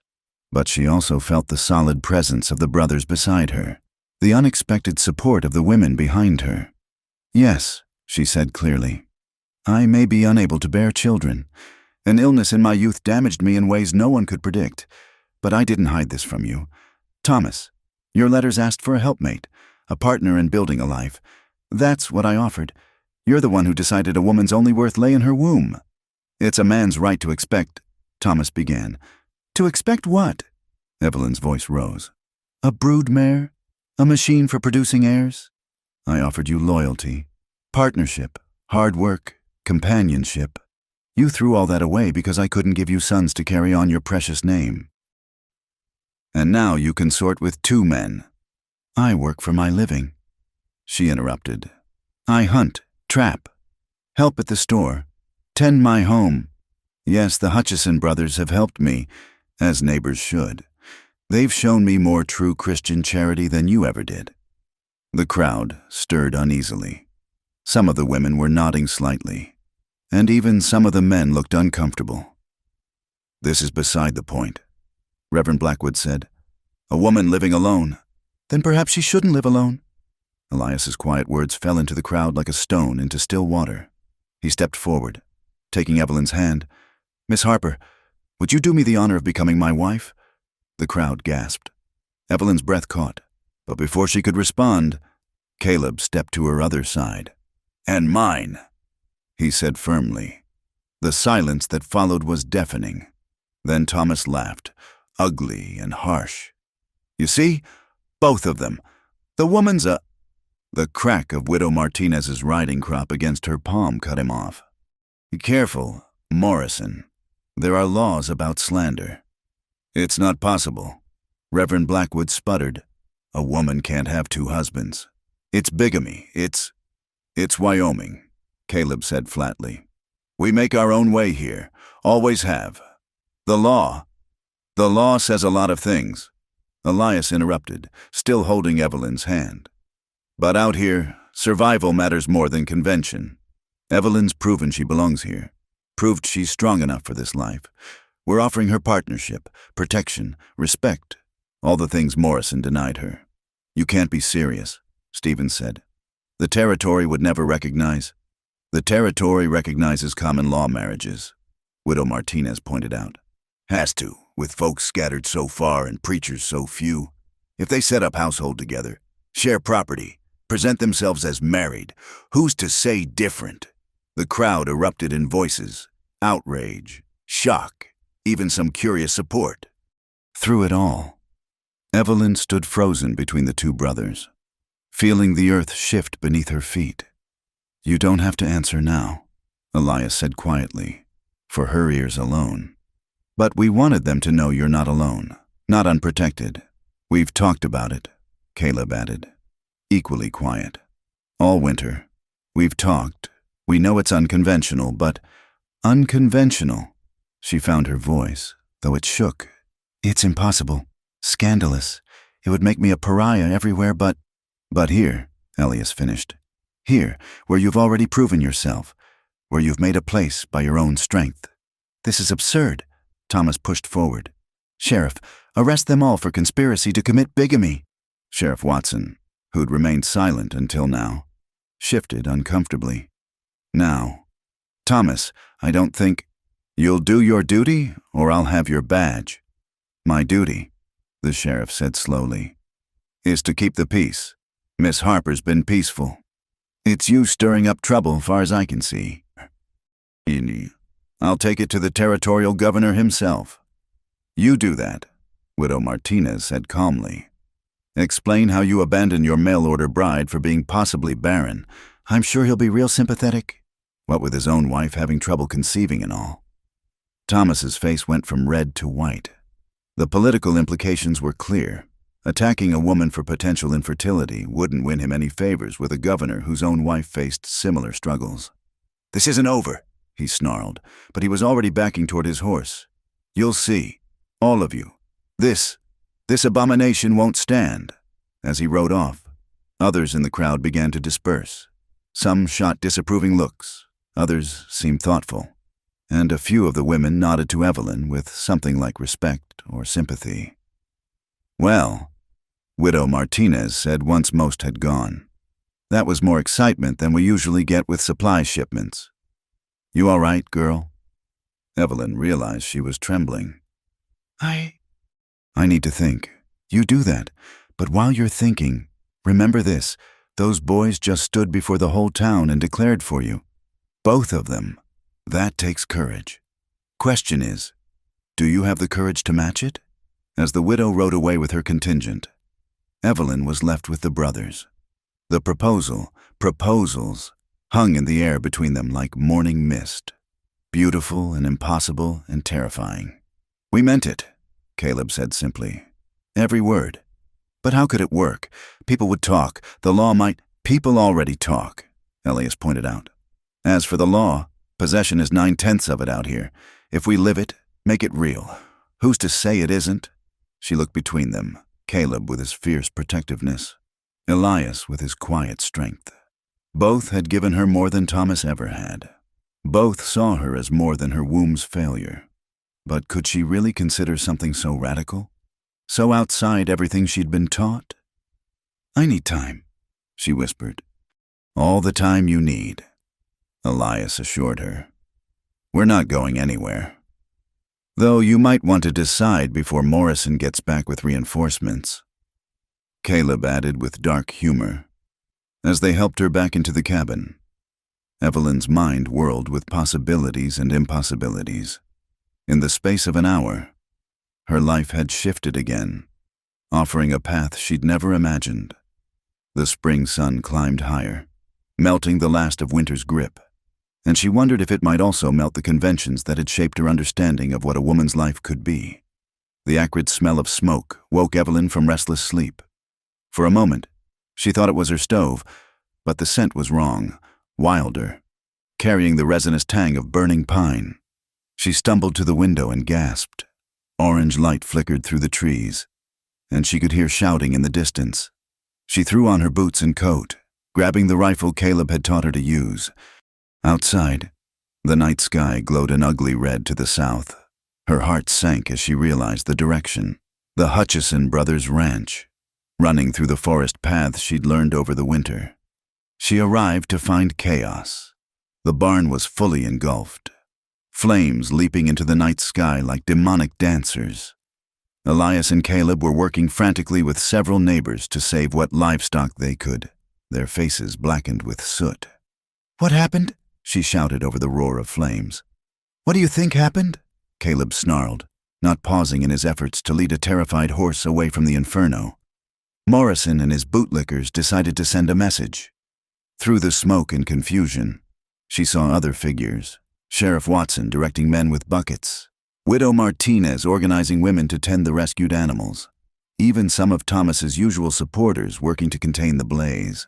But she also felt the solid presence of the brothers beside her, the unexpected support of the women behind her. "Yes," she said clearly, "I may be unable to bear children. An illness in my youth damaged me in ways no one could predict, but I didn't hide this from you. Thomas, your letters asked for a helpmate, a partner in building a life. That's what I offered. You're the one who decided a woman's only worth lay in her womb." "It's a man's right to expect," Thomas began. "To expect what?" Evelyn's voice rose. "A broodmare? A machine for producing heirs? I offered you loyalty, partnership, hard work, companionship. You threw all that away because I couldn't give you sons to carry on your precious name. And now you consort with 2 men. I work for my living," she interrupted. "I hunt, trap, help at the store, tend my home. Yes, the Hutchison brothers have helped me, as neighbors should. They've shown me more true Christian charity than you ever did." The crowd stirred uneasily. Some of the women were nodding slightly, and even some of the men looked uncomfortable. "This is beside the point," Reverend Blackwood said. "A woman living alone." "Then perhaps she shouldn't live alone." Elias's quiet words fell into the crowd like a stone into still water. He stepped forward, taking Evelyn's hand. "Miss Harper, would you do me the honor of becoming my wife?" The crowd gasped. Evelyn's breath caught, but before she could respond, Caleb stepped to her other side. "And mine," he said firmly. The silence that followed was deafening. Then Thomas laughed, ugly and harsh. "You see? Both of them. The woman's a—" The crack of Widow Martinez's riding crop against her palm cut him off. "Be careful, Morrison. There are laws about slander." "It's not possible," Reverend Blackwood sputtered. "A woman can't have 2 husbands. It's bigamy. It's Wyoming," Caleb said flatly. "We make our own way here, always have. The law says a lot of things," Elias interrupted, still holding Evelyn's hand. "But out here, survival matters more than convention. Evelyn's proven she belongs here, proved she's strong enough for this life. We're offering her partnership, protection, respect, all the things Morrison denied her." "You can't be serious," Stevens said. "The territory would never recognize." "The territory recognizes common law marriages," Widow Martinez pointed out. "Has to, with folks scattered so far and preachers so few. If they set up household together, share property, present themselves as married. Who's to say different? The crowd erupted in voices, outrage, shock, even some curious support. Through it all, Evelyn stood frozen between the two brothers, feeling the earth shift beneath her feet. "You don't have to answer now," Elias said quietly, for her ears alone. "But we wanted them to know you're not alone, not unprotected. We've talked about it," Caleb added, equally quiet. "All winter. We've talked. We know it's unconventional, but unconventional." She found her voice, though it shook. "It's impossible. Scandalous. It would make me a pariah everywhere but here," Elias finished. "Here, where you've already proven yourself, where you've made a place by your own strength." "This is absurd," Thomas pushed forward. "Sheriff, arrest them all for conspiracy to commit bigamy." Sheriff Watson, who'd remained silent until now, shifted uncomfortably. "Now, Thomas, I don't think you'll do your duty, or I'll have your badge." "My duty," the sheriff said slowly, "is to keep the peace. Miss Harper's been peaceful. It's you stirring up trouble, far as I can see. I'll take it to the territorial governor himself." "You do that," Widow Martinez said calmly. "Explain how you abandoned your mail-order bride for being possibly barren. I'm sure he'll be real sympathetic. What with his own wife having trouble conceiving and all." Thomas's face went from red to white. The political implications were clear. Attacking a woman for potential infertility wouldn't win him any favors with a governor whose own wife faced similar struggles. "This isn't over," he snarled, but he was already backing toward his horse. "You'll see. All of you. This abomination won't stand." As he rode off, others in the crowd began to disperse. Some shot disapproving looks, others seemed thoughtful, and a few of the women nodded to Evelyn with something like respect or sympathy. "Well," Widow Martinez said once most had gone, "that was more excitement than we usually get with supply shipments. You all right, girl?" Evelyn realized she was trembling. I need to think. You do that, but while you're thinking, remember this, those boys just stood before the whole town and declared for you. Both of them. That takes courage. Question is, do you have the courage to match it?" As the widow rode away with her contingent, Evelyn was left with the brothers. The proposals, hung in the air between them like morning mist, beautiful and impossible and terrifying. "We meant it," Caleb said simply. "Every word. But how could it work? People would talk. The law might—" "People already talk," Elias pointed out. "As for the law, possession is 9/10 of it out here. If we live it, make it real. Who's to say it isn't?" She looked between them, Caleb with his fierce protectiveness, Elias with his quiet strength. Both had given her more than Thomas ever had. Both saw her as more than her womb's failure. But could she really consider something so radical? So outside everything she'd been taught? "I need time," she whispered. "All the time you need," Elias assured her. "We're not going anywhere. Though you might want to decide before Morrison gets back with reinforcements," Caleb added with dark humor. As they helped her back into the cabin, Evelyn's mind whirled with possibilities and impossibilities. In the space of an hour, her life had shifted again, offering a path she'd never imagined. The spring sun climbed higher, melting the last of winter's grip, and she wondered if it might also melt the conventions that had shaped her understanding of what a woman's life could be. The acrid smell of smoke woke Evelyn from restless sleep. For a moment, she thought it was her stove, but the scent was wrong, wilder, carrying the resinous tang of burning pine. She stumbled to the window and gasped. Orange light flickered through the trees, and she could hear shouting in the distance. She threw on her boots and coat, grabbing the rifle Caleb had taught her to use. Outside, the night sky glowed an ugly red to the south. Her heart sank as she realized the direction. The Hutchison brothers' ranch, running through the forest paths she'd learned over the winter. She arrived to find chaos. The barn was fully engulfed, flames leaping into the night sky like demonic dancers. Elias and Caleb were working frantically with several neighbors to save what livestock they could. their faces blackened with soot. "What happened?" she shouted over the roar of flames. "What do you think happened?" Caleb snarled, not pausing in his efforts to lead a terrified horse away from the inferno. Morrison and his bootlickers decided to send a message. Through the smoke and confusion, she saw other figures. Sheriff Watson directing men with buckets, Widow Martinez organizing women to tend the rescued animals, even some of Thomas's usual supporters working to contain the blaze.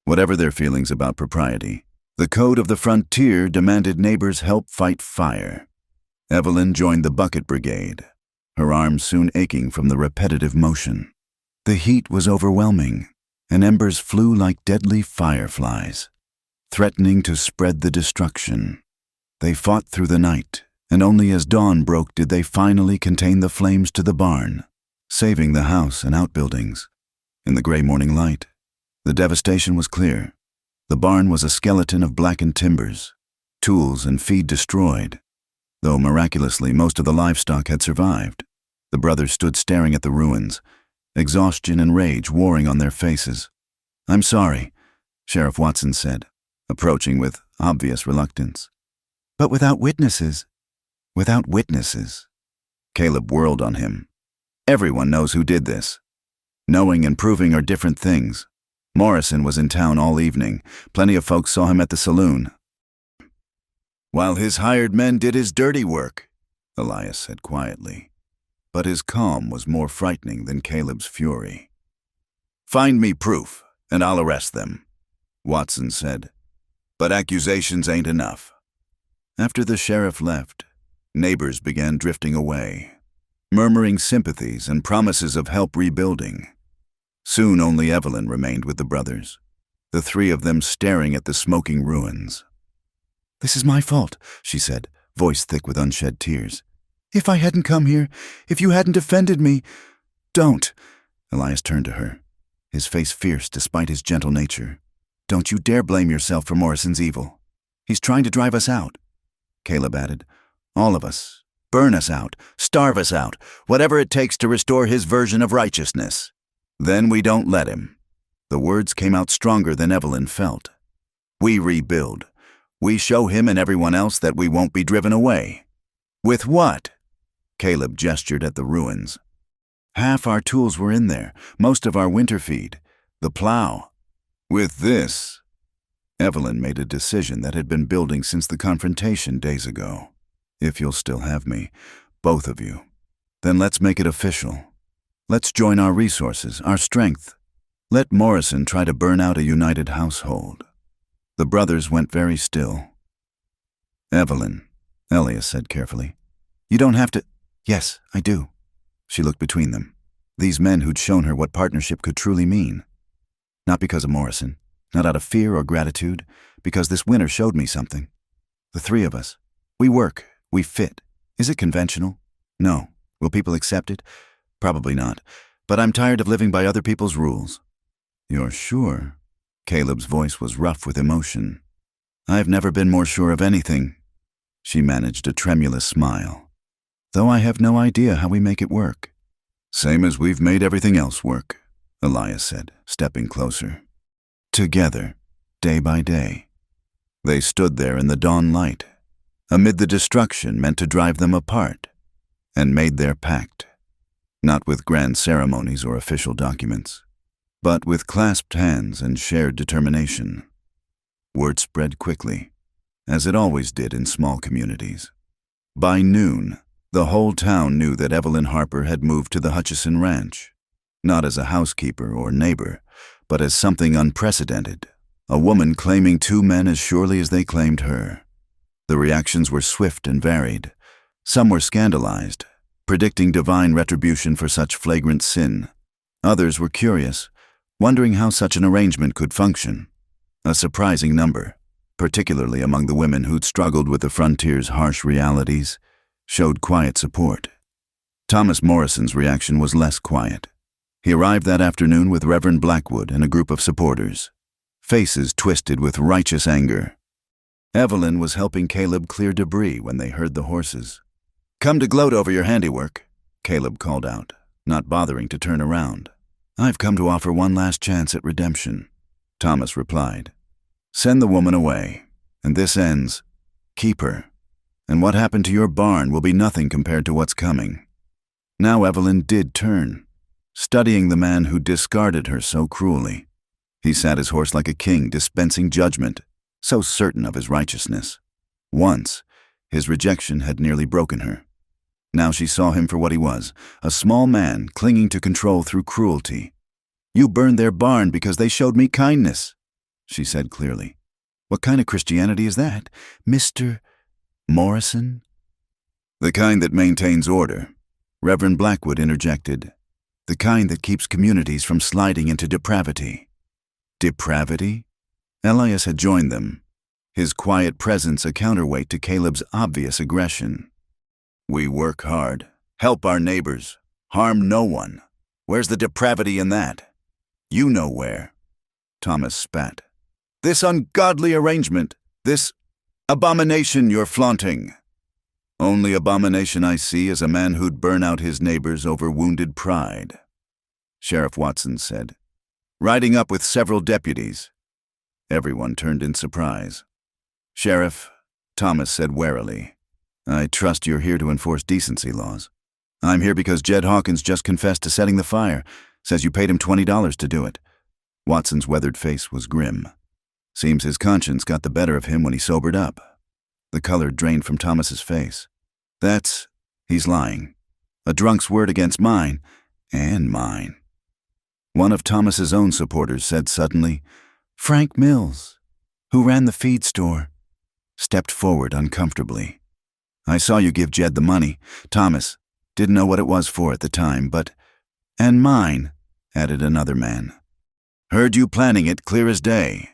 Whatever their feelings about propriety, the code of the frontier demanded neighbors help fight fire. Evelyn joined the bucket brigade, her arms soon aching from the repetitive motion. The heat was overwhelming, and embers flew like deadly fireflies, threatening to spread the destruction. They fought through the night, and only as dawn broke did they finally contain the flames to the barn, saving the house and outbuildings. In the gray morning light, the devastation was clear. The barn was a skeleton of blackened timbers, tools and feed destroyed. Though miraculously most of the livestock had survived, the brothers stood staring at the ruins, exhaustion and rage warring on their faces. "I'm sorry," Sheriff Watson said, approaching with obvious reluctance. "But without witnesses." "Without witnesses." Caleb whirled on him. "Everyone knows who did this. Knowing and proving are different things. Morrison was in town all evening. Plenty of folks saw him at the saloon." "While his hired men did his dirty work," Elias said quietly. But his calm was more frightening than Caleb's fury. "Find me proof, and I'll arrest them," Watson said. "But accusations ain't enough." After the sheriff left, neighbors began drifting away, murmuring sympathies and promises of help rebuilding. Soon only Evelyn remained with the brothers, the three of them staring at the smoking ruins. "This is my fault," she said, voice thick with unshed tears. "If I hadn't come here, if you hadn't defended me—" "Don't!" Elias turned to her, his face fierce despite his gentle nature. "Don't you dare blame yourself for Morrison's evil. He's trying to drive us out." Caleb added, "All of us. Burn us out, starve us out, whatever it takes to restore his version of righteousness. Then we don't let him." The words came out stronger than Evelyn felt. "We rebuild. We show him and everyone else that we won't be driven away." "With what?" Caleb gestured at the ruins. "Half our tools were in there, most of our winter feed, the plow." "With this?" Evelyn made a decision that had been building since the confrontation days ago. "If you'll still have me, both of you, then let's make it official. Let's join our resources, our strength. Let Morrison try to burn out a united household." The brothers went very still. "Evelyn," Elias said carefully, "you don't have to—" "Yes, I do." She looked between them, these men who'd shown her what partnership could truly mean. "Not because of Morrison, not out of fear or gratitude, because this winter showed me something. The three of us, we work, we fit. Is it conventional? No. Will people accept it? Probably not. But I'm tired of living by other people's rules." "You're sure?" Caleb's voice was rough with emotion. "I've never been more sure of anything." She managed a tremulous smile. "Though I have no idea how we make it work." "Same as we've made everything else work," Elias said, stepping closer. Together, day by day. They stood there in the dawn light, amid the destruction meant to drive them apart, and made their pact, not with grand ceremonies or official documents, but with clasped hands and shared determination. Word spread quickly, as it always did in small communities. By noon, the whole town knew that Evelyn Harper had moved to the Hutchison Ranch, not as a housekeeper or neighbor, but as something unprecedented, a woman claiming two men as surely as they claimed her. The reactions were swift and varied. Some were scandalized, predicting divine retribution for such flagrant sin. Others were curious, wondering how such an arrangement could function. A surprising number, particularly among the women who'd struggled with the frontier's harsh realities, showed quiet support. Thomas Morrison's reaction was less quiet. He arrived that afternoon with Reverend Blackwood and a group of supporters, faces twisted with righteous anger. Evelyn was helping Caleb clear debris when they heard the horses. "Come to gloat over your handiwork," Caleb called out, not bothering to turn around. "I've come to offer one last chance at redemption. Thomas replied. Send the woman away, and this ends. Keep her, and what happened to your barn will be nothing compared to what's coming. Now Evelyn did turn, studying the man who discarded her so cruelly. He sat his horse like a king, dispensing judgment, so certain of his righteousness. Once, his rejection had nearly broken her. Now she saw him for what he was, a small man clinging to control through cruelty. You burned their barn because they showed me kindness, she said clearly. What kind of Christianity is that, Mr. Morrison? The kind that maintains order, Reverend Blackwood interjected. The kind that keeps communities from sliding into depravity. Depravity? Elias had joined them, his quiet presence a counterweight to Caleb's obvious aggression. We work hard, help our neighbors, harm no one. Where's the depravity in that? You know where. Thomas spat. This ungodly arrangement, this abomination you're flaunting. Only abomination I see is a man who'd burn out his neighbors over wounded pride, Sheriff Watson said, riding up with several deputies. Everyone turned in surprise. Sheriff, Thomas said warily, I trust you're here to enforce decency laws. I'm here because Jed Hawkins just confessed to setting the fire, says you paid him $20 to do it. Watson's weathered face was grim. Seems his conscience got the better of him when he sobered up. The color drained from Thomas's face. He's lying. A drunk's word against mine, and mine. One of Thomas's own supporters said suddenly, Frank Mills, who ran the feed store, stepped forward uncomfortably. I saw you give Jed the money. Thomas didn't know what it was for at the time, but... And mine, added another man. Heard you planning it clear as day.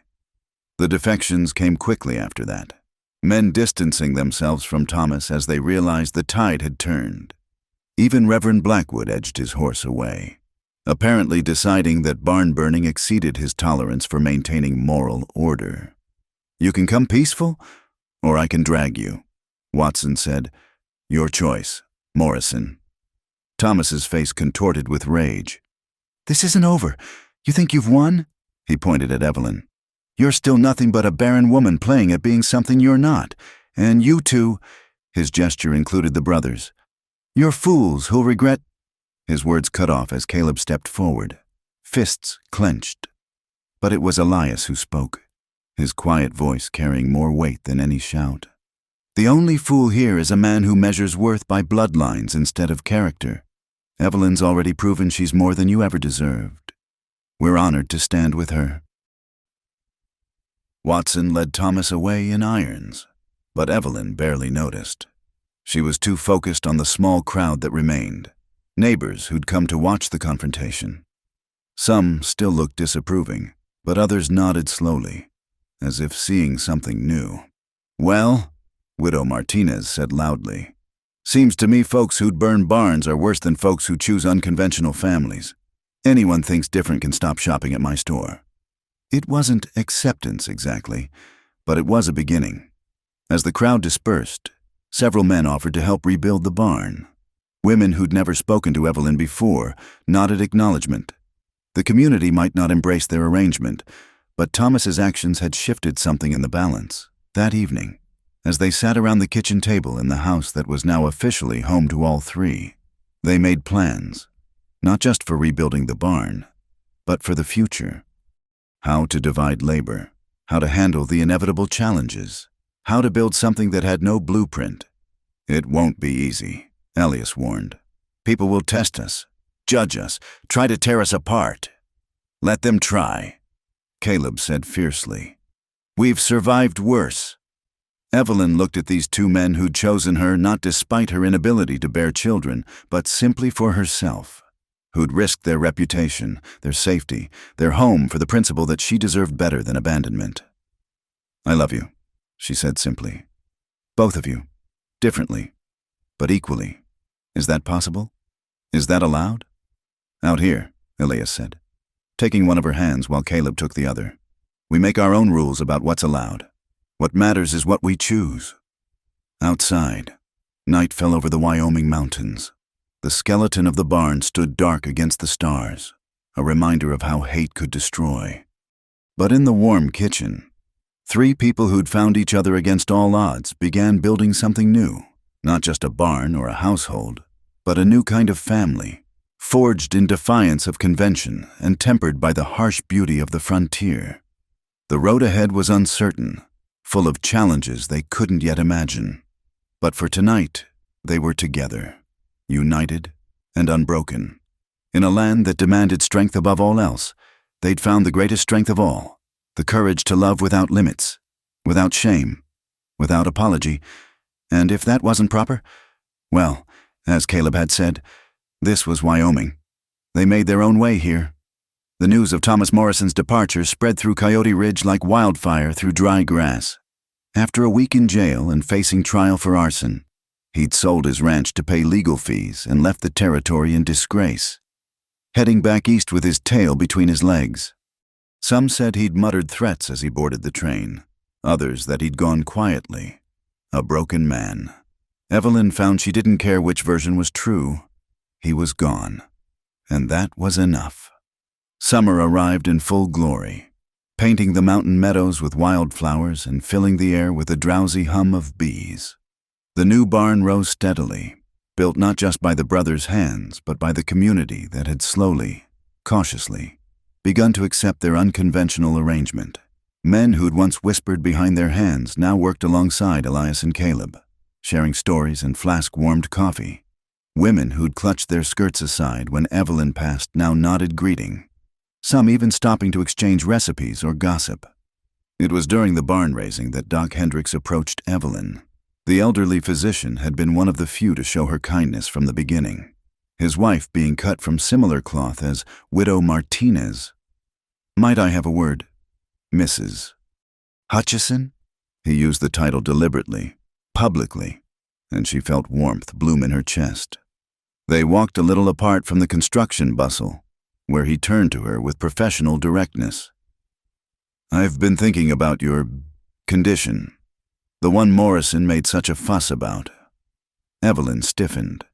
The defections came quickly after that, men distancing themselves from Thomas as they realized the tide had turned. Even Reverend Blackwood edged his horse away, apparently deciding that barn burning exceeded his tolerance for maintaining moral order. You can come peaceful, or I can drag you, Watson said. Your choice, Morrison. Thomas's face contorted with rage. This isn't over. You think you've won? He pointed at Evelyn. You're still nothing but a barren woman playing at being something you're not. And you two, his gesture included the brothers, you're fools who'll regret... His words cut off as Caleb stepped forward, fists clenched. But it was Elias who spoke, his quiet voice carrying more weight than any shout. The only fool here is a man who measures worth by bloodlines instead of character. Evelyn's already proven she's more than you ever deserved. We're honored to stand with her. Watson led Thomas away in irons, but Evelyn barely noticed. She was too focused on the small crowd that remained, neighbors who'd come to watch the confrontation. Some still looked disapproving, but others nodded slowly, as if seeing something new. Well, Widow Martinez said loudly, seems to me folks who'd burn barns are worse than folks who choose unconventional families. Anyone thinks different can stop shopping at my store. It wasn't acceptance exactly, but it was a beginning. As the crowd dispersed, several men offered to help rebuild the barn. Women who'd never spoken to Evelyn before nodded acknowledgement. The community might not embrace their arrangement, but Thomas's actions had shifted something in the balance. That evening, as they sat around the kitchen table in the house that was now officially home to all three, they made plans, not just for rebuilding the barn, but for the future. How to divide labor, how to handle the inevitable challenges, how to build something that had no blueprint. It won't be easy, Elias warned. People will test us, judge us, try to tear us apart. Let them try, Caleb said fiercely. We've survived worse. Evelyn looked at these two men who'd chosen her not despite her inability to bear children, but simply for herself, who'd risked their reputation, their safety, their home for the principle that she deserved better than abandonment. I love you, she said simply. Both of you, differently, but equally. Is that possible? Is that allowed? Out here, Elias said, taking one of her hands while Caleb took the other. We make our own rules about what's allowed. What matters is what we choose. Outside, night fell over the Wyoming mountains. The skeleton of the barn stood dark against the stars, a reminder of how hate could destroy. But in the warm kitchen, three people who'd found each other against all odds began building something new. Not just a barn or a household, but a new kind of family, forged in defiance of convention and tempered by the harsh beauty of the frontier. The road ahead was uncertain, full of challenges they couldn't yet imagine. But for tonight, they were together, united and unbroken. In a land that demanded strength above all else, they'd found the greatest strength of all, the courage to love without limits, without shame, without apology. And if that wasn't proper, well, as Caleb had said, this was Wyoming. They made their own way here. The news of Thomas Morrison's departure spread through Coyote Ridge like wildfire through dry grass. After a week in jail and facing trial for arson, he'd sold his ranch to pay legal fees and left the territory in disgrace, heading back east with his tail between his legs. Some said he'd muttered threats as he boarded the train, others that he'd gone quietly, a broken man. Evelyn found she didn't care which version was true. He was gone, and that was enough. Summer arrived in full glory, painting the mountain meadows with wildflowers and filling the air with a drowsy hum of bees. The new barn rose steadily, built not just by the brothers' hands, but by the community that had slowly, cautiously, begun to accept their unconventional arrangement. Men who'd once whispered behind their hands now worked alongside Elias and Caleb, sharing stories and flask-warmed coffee. Women who'd clutched their skirts aside when Evelyn passed now nodded greeting, some even stopping to exchange recipes or gossip. It was during the barn raising that Doc Hendricks approached Evelyn. The elderly physician had been one of the few to show her kindness from the beginning, his wife being cut from similar cloth as Widow Martinez. "Might I have a word, Mrs. Hutchison?" He used the title deliberately, publicly, and she felt warmth bloom in her chest. They walked a little apart from the construction bustle, where he turned to her with professional directness. "I've been thinking about your condition, the one Morrison made such a fuss about." Evelyn stiffened.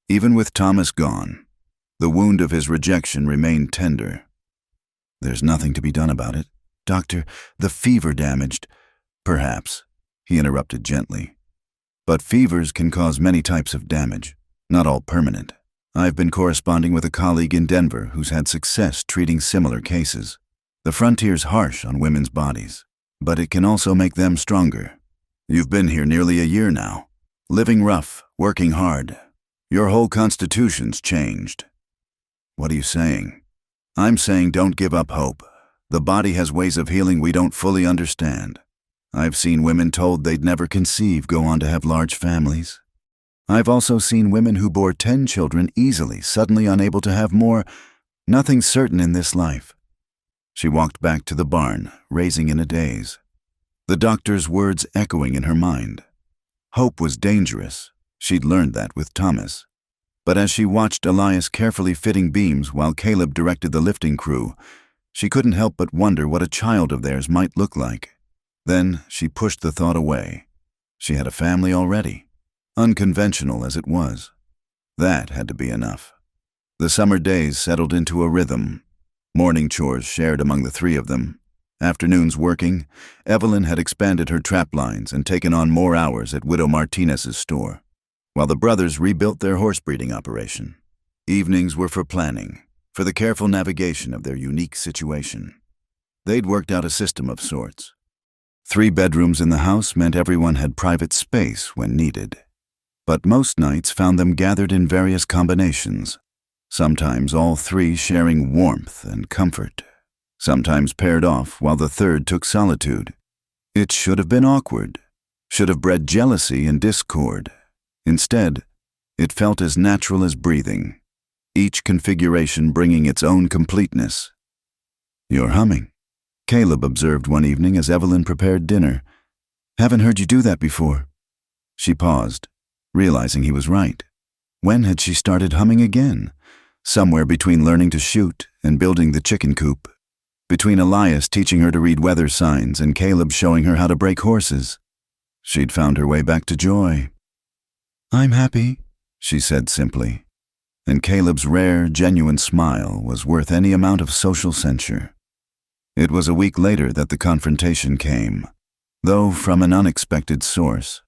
Even with Thomas gone, the wound of his rejection remained tender. "There's nothing to be done about it, Doctor. The fever damaged." "Perhaps," he interrupted gently. "But fevers can cause many types of damage, not all permanent. I've been corresponding with a colleague in Denver who's had success treating similar cases. The frontier's harsh on women's bodies, but it can also make them stronger. You've been here nearly a year now, living rough, working hard. Your whole constitution's changed." "What are you saying?" "I'm saying don't give up hope. The body has ways of healing we don't fully understand. I've seen women told they'd never conceive go on to have large families. I've also seen women who bore 10 children easily, suddenly unable to have more. Nothing's certain in this life." She walked back to the barn, raising in a daze, the doctor's words echoing in her mind. Hope was dangerous. She'd learned that with Thomas. But as she watched Elias carefully fitting beams while Caleb directed the lifting crew, she couldn't help but wonder what a child of theirs might look like. Then she pushed the thought away. She had a family already, unconventional as it was. That had to be enough. The summer days settled into a rhythm. Morning chores shared among the three of them. Afternoons working, Evelyn had expanded her trap lines and taken on more hours at Widow Martinez's store, while the brothers rebuilt their horse breeding operation. Evenings were for planning, for the careful navigation of their unique situation. They'd worked out a system of sorts. 3 bedrooms in the house meant everyone had private space when needed. But most nights found them gathered in various combinations, sometimes all 3 sharing warmth and comfort, sometimes paired off while the third took solitude. It should have been awkward, should have bred jealousy and discord. Instead, it felt as natural as breathing, each configuration bringing its own completeness. "You're humming," Caleb observed one evening as Evelyn prepared dinner. "Haven't heard you do that before." She paused, realizing he was right. When had she started humming again? Somewhere between learning to shoot and building the chicken coop. Between Elias teaching her to read weather signs and Caleb showing her how to break horses. She'd found her way back to joy. "I'm happy," she said simply, and Caleb's rare, genuine smile was worth any amount of social censure. It was a week later that the confrontation came, though from an unexpected source.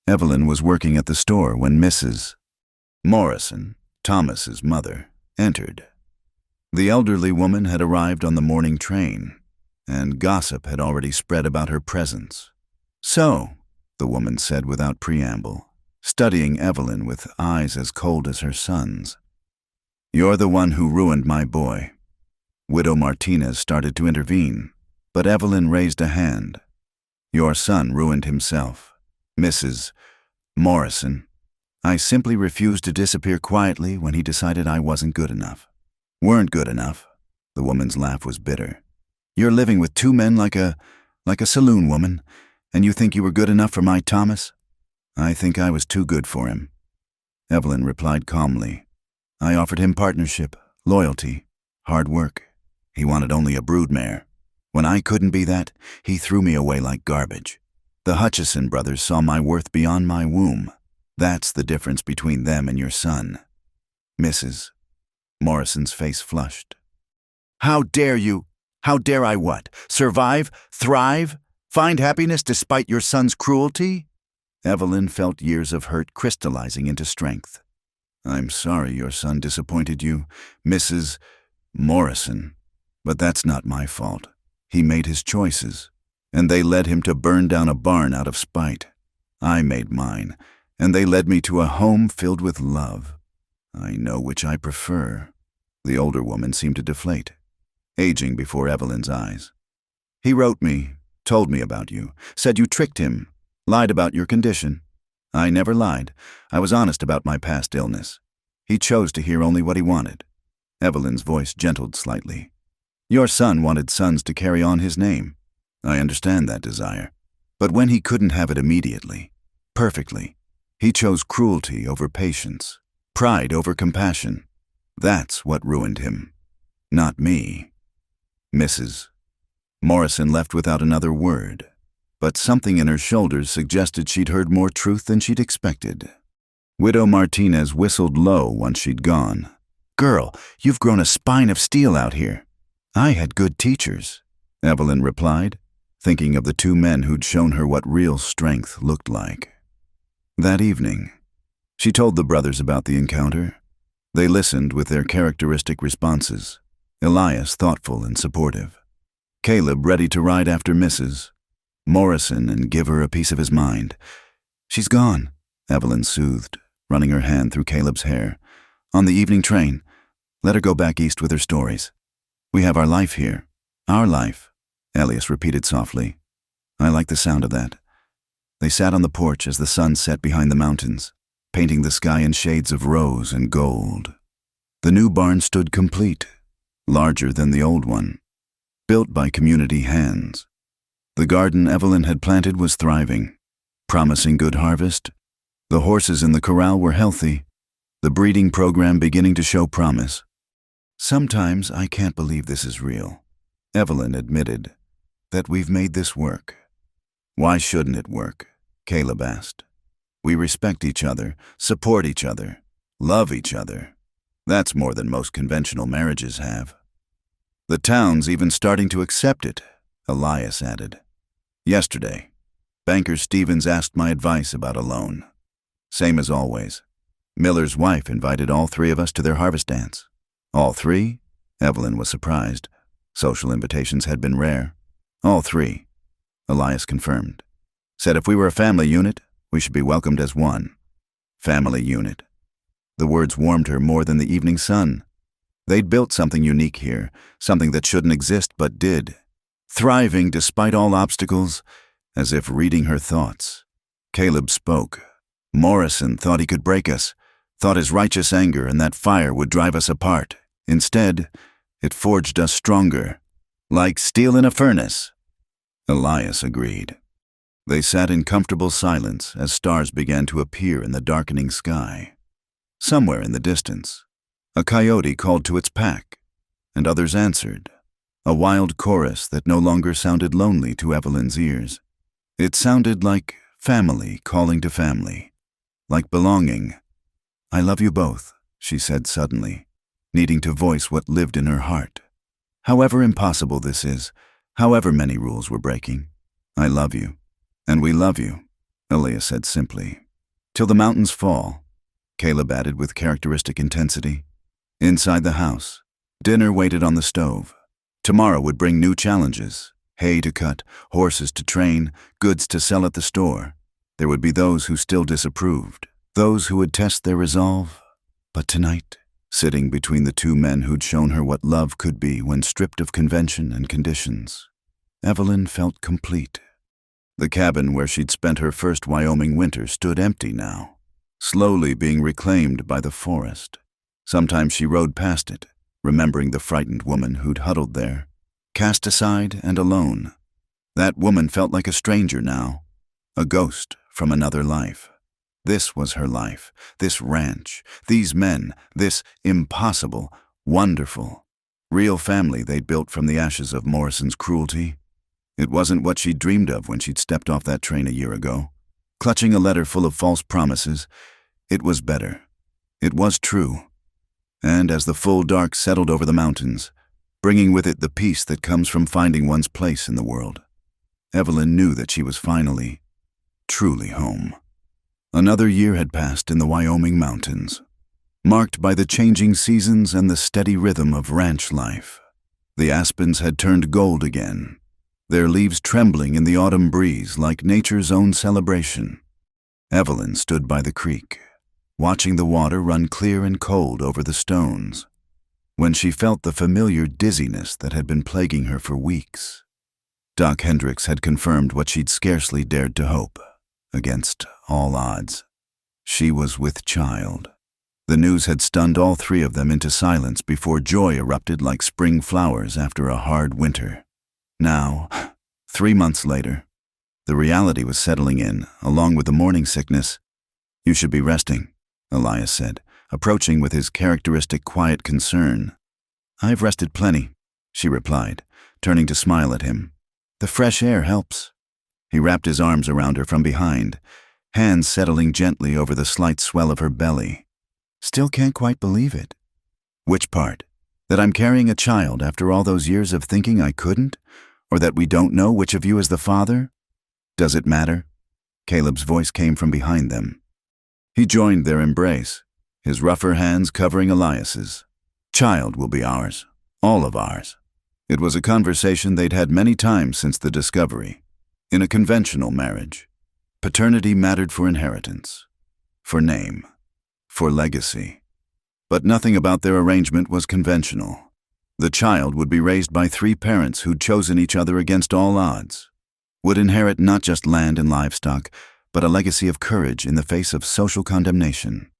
Evelyn was working at the store when Mrs. Morrison, Thomas's mother, entered. The elderly woman had arrived on the morning train, and gossip had already spread about her presence. "So," the woman said without preamble, studying Evelyn with eyes as cold as her son's, "you're the one who ruined my boy." Widow Martinez started to intervene, but Evelyn raised a hand. "Your son ruined himself, Mrs. Morrison. I simply refused to disappear quietly when he decided I wasn't good enough." "Weren't good enough?" The woman's laugh was bitter. "You're living with two men like a saloon woman, and you think you were good enough for my Thomas?" "I think I was too good for him," Evelyn replied calmly. "I offered him partnership, loyalty, hard work. He wanted only a broodmare. When I couldn't be that, he threw me away like garbage. The Hutchison brothers saw my worth beyond my womb. That's the difference between them and your son." Mrs. Morrison's face flushed. "How dare you? How dare I what? Survive? Thrive? Find happiness despite your son's cruelty?" Evelyn felt years of hurt crystallizing into strength. "I'm sorry your son disappointed you, Mrs. Morrison, but that's not my fault. He made his choices, and they led him to burn down a barn out of spite. I made mine, and they led me to a home filled with love. I know which I prefer." The older woman seemed to deflate, aging before Evelyn's eyes. "He wrote me, told me about you, said you tricked him, lied about your condition. I never lied. I was honest about my past illness. He chose to hear only what he wanted." Evelyn's voice gentled slightly. "Your son wanted sons to carry on his name. I understand that desire. But when he couldn't have it immediately, perfectly, he chose cruelty over patience, pride over compassion. That's what ruined him, not me." Mrs. Morrison left without another word, but something in her shoulders suggested she'd heard more truth than she'd expected. Widow Martinez whistled low once she'd gone. "Girl, you've grown a spine of steel out here." "I had good teachers," Evelyn replied, thinking of the two men who'd shown her what real strength looked like. That evening, she told the brothers about the encounter. They listened with their characteristic responses, Elias thoughtful and supportive, Caleb ready to ride after Mrs. Morrison and give her a piece of his mind. "She's gone," Evelyn soothed, running her hand through Caleb's hair. "On the evening train. Let her go back east with her stories. We have our life here. Our life," Elias repeated softly. "I like the sound of that." They sat on the porch as the sun set behind the mountains, painting the sky in shades of rose and gold. The new barn stood complete, larger than the old one, built by community hands. The garden Evelyn had planted was thriving, promising good harvest. The horses in the corral were healthy, the breeding program beginning to show promise. "Sometimes I can't believe this is real," Evelyn admitted, "that we've made this work." "Why shouldn't it work?" Caleb asked. "We respect each other, support each other, love each other. That's more than most conventional marriages have." "The town's even starting to accept it," Elias added. "Yesterday, Banker Stevens asked my advice about a loan. Same as always. Miller's wife invited all three of us to their harvest dance." "All three?" Evelyn was surprised. Social invitations had been rare. "All three," Elias confirmed. "Said if we were a family unit, we should be welcomed as one." Family unit. The words warmed her more than the evening sun. They'd built something unique here, something that shouldn't exist but did. Thriving despite all obstacles, as if reading her thoughts. Caleb spoke. "Morrison thought he could break us, thought his righteous anger and that fire would drive us apart. Instead, it forged us stronger, like steel in a furnace." Elias agreed. They sat in comfortable silence as stars began to appear in the darkening sky. Somewhere in the distance, a coyote called to its pack, and others answered, a wild chorus that no longer sounded lonely to Evelyn's ears. It sounded like family calling to family, like belonging. "I love you both," she said suddenly, needing to voice what lived in her heart. However impossible this is, however many rules we're breaking, I love you, and we love you, Elias said simply. Till the mountains fall, Caleb added with characteristic intensity. Inside the house, dinner waited on the stove. Tomorrow would bring new challenges, hay to cut, horses to train, goods to sell at the store. There would be those who still disapproved, those who would test their resolve. But tonight, sitting between the two men who'd shown her what love could be when stripped of convention and conditions, Evelyn felt complete. The cabin where she'd spent her first Wyoming winter stood empty now, slowly being reclaimed by the forest. Sometimes she rode past it, remembering the frightened woman who'd huddled there, cast aside and alone. That woman felt like a stranger now, a ghost from another life. This was her life, this ranch, these men, this impossible, wonderful, real family they'd built from the ashes of Morrison's cruelty. It wasn't what she'd dreamed of when she'd stepped off that train a year ago. Clutching a letter full of false promises, it was better. It was true. And as the full dark settled over the mountains, bringing with it the peace that comes from finding one's place in the world, Evelyn knew that she was finally, truly home. Another year had passed in the Wyoming mountains, marked by the changing seasons and the steady rhythm of ranch life. The aspens had turned gold again, their leaves trembling in the autumn breeze like nature's own celebration. Evelyn stood by the creek, watching the water run clear and cold over the stones, when she felt the familiar dizziness that had been plaguing her for weeks. Doc Hendricks had confirmed what she'd scarcely dared to hope. Against all odds, she was with child. The news had stunned all three of them into silence before joy erupted like spring flowers after a hard winter. Now, 3 months later, the reality was settling in, along with the morning sickness. "You should be resting," Elias said, approaching with his characteristic quiet concern. "I've rested plenty," she replied, turning to smile at him. "The fresh air helps." He wrapped his arms around her from behind, hands settling gently over the slight swell of her belly. "Still can't quite believe it." "Which part? That I'm carrying a child after all those years of thinking I couldn't? Or that we don't know which of you is the father?" "Does it matter?" Caleb's voice came from behind them. He joined their embrace, his rougher hands covering Elias's. "Child will be ours, all of ours." It was a conversation they'd had many times since the discovery. In a conventional marriage, paternity mattered for inheritance, for name, for legacy. But nothing about their arrangement was conventional. The child would be raised by 3 parents who'd chosen each other against all odds, would inherit not just land and livestock, but a legacy of courage in the face of social condemnation.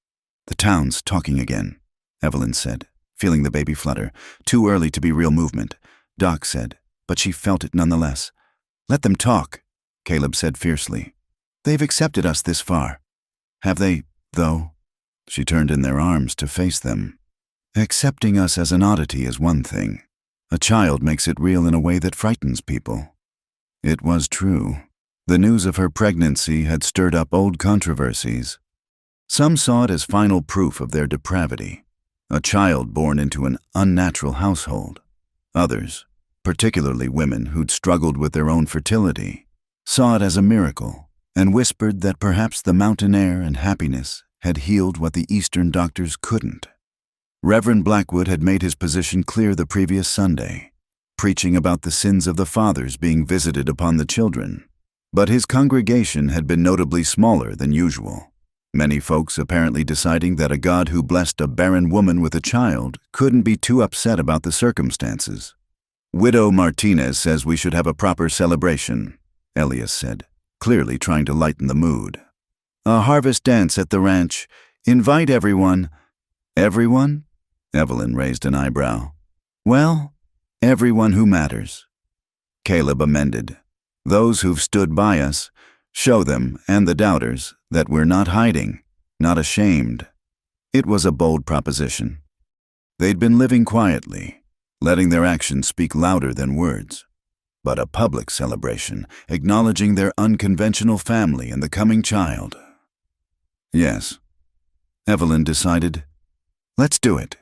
"The town's talking again," Evelyn said, feeling the baby flutter. "Too early to be real movement," Doc said, but she felt it nonetheless. "Let them talk," Caleb said fiercely. "They've accepted us this far." "Have they, though?" She turned in their arms to face them. "Accepting us as an oddity is one thing. A child makes it real in a way that frightens people." It was true. The news of her pregnancy had stirred up old controversies. Some saw it as final proof of their depravity, a child born into an unnatural household. Others, particularly women who'd struggled with their own fertility, saw it as a miracle and whispered that perhaps the mountain air and happiness had healed what the Eastern doctors couldn't. Reverend Blackwood had made his position clear the previous Sunday, preaching about the sins of the fathers being visited upon the children. But his congregation had been notably smaller than usual, many folks apparently deciding that a God who blessed a barren woman with a child couldn't be too upset about the circumstances. "Widow Martinez says we should have a proper celebration," Elias said, clearly trying to lighten the mood. "A harvest dance at the ranch. Invite everyone." "Everyone?" Evelyn raised an eyebrow. "Well, everyone who matters." Caleb amended. "Those who've stood by us, show them, and the doubters, that we're not hiding, not ashamed." It was a bold proposition. They'd been living quietly, letting their actions speak louder than words. But a public celebration, acknowledging their unconventional family and the coming child. "Yes," Evelyn decided. "Let's do it."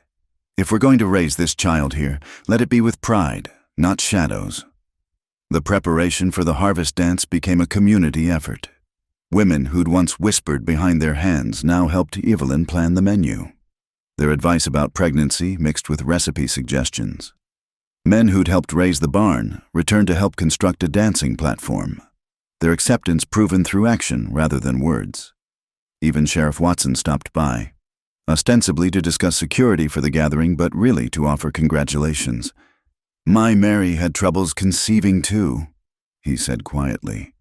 If we're going to raise this child here, let it be with pride, not shadows. The preparation for the harvest dance became a community effort. Women who'd once whispered behind their hands now helped Evelyn plan the menu. Their advice about pregnancy mixed with recipe suggestions. Men who'd helped raise the barn returned to help construct a dancing platform. Their acceptance proven through action rather than words. Even Sheriff Watson stopped by, ostensibly to discuss security for the gathering, but really to offer congratulations. "My Mary had troubles conceiving too," he said quietly.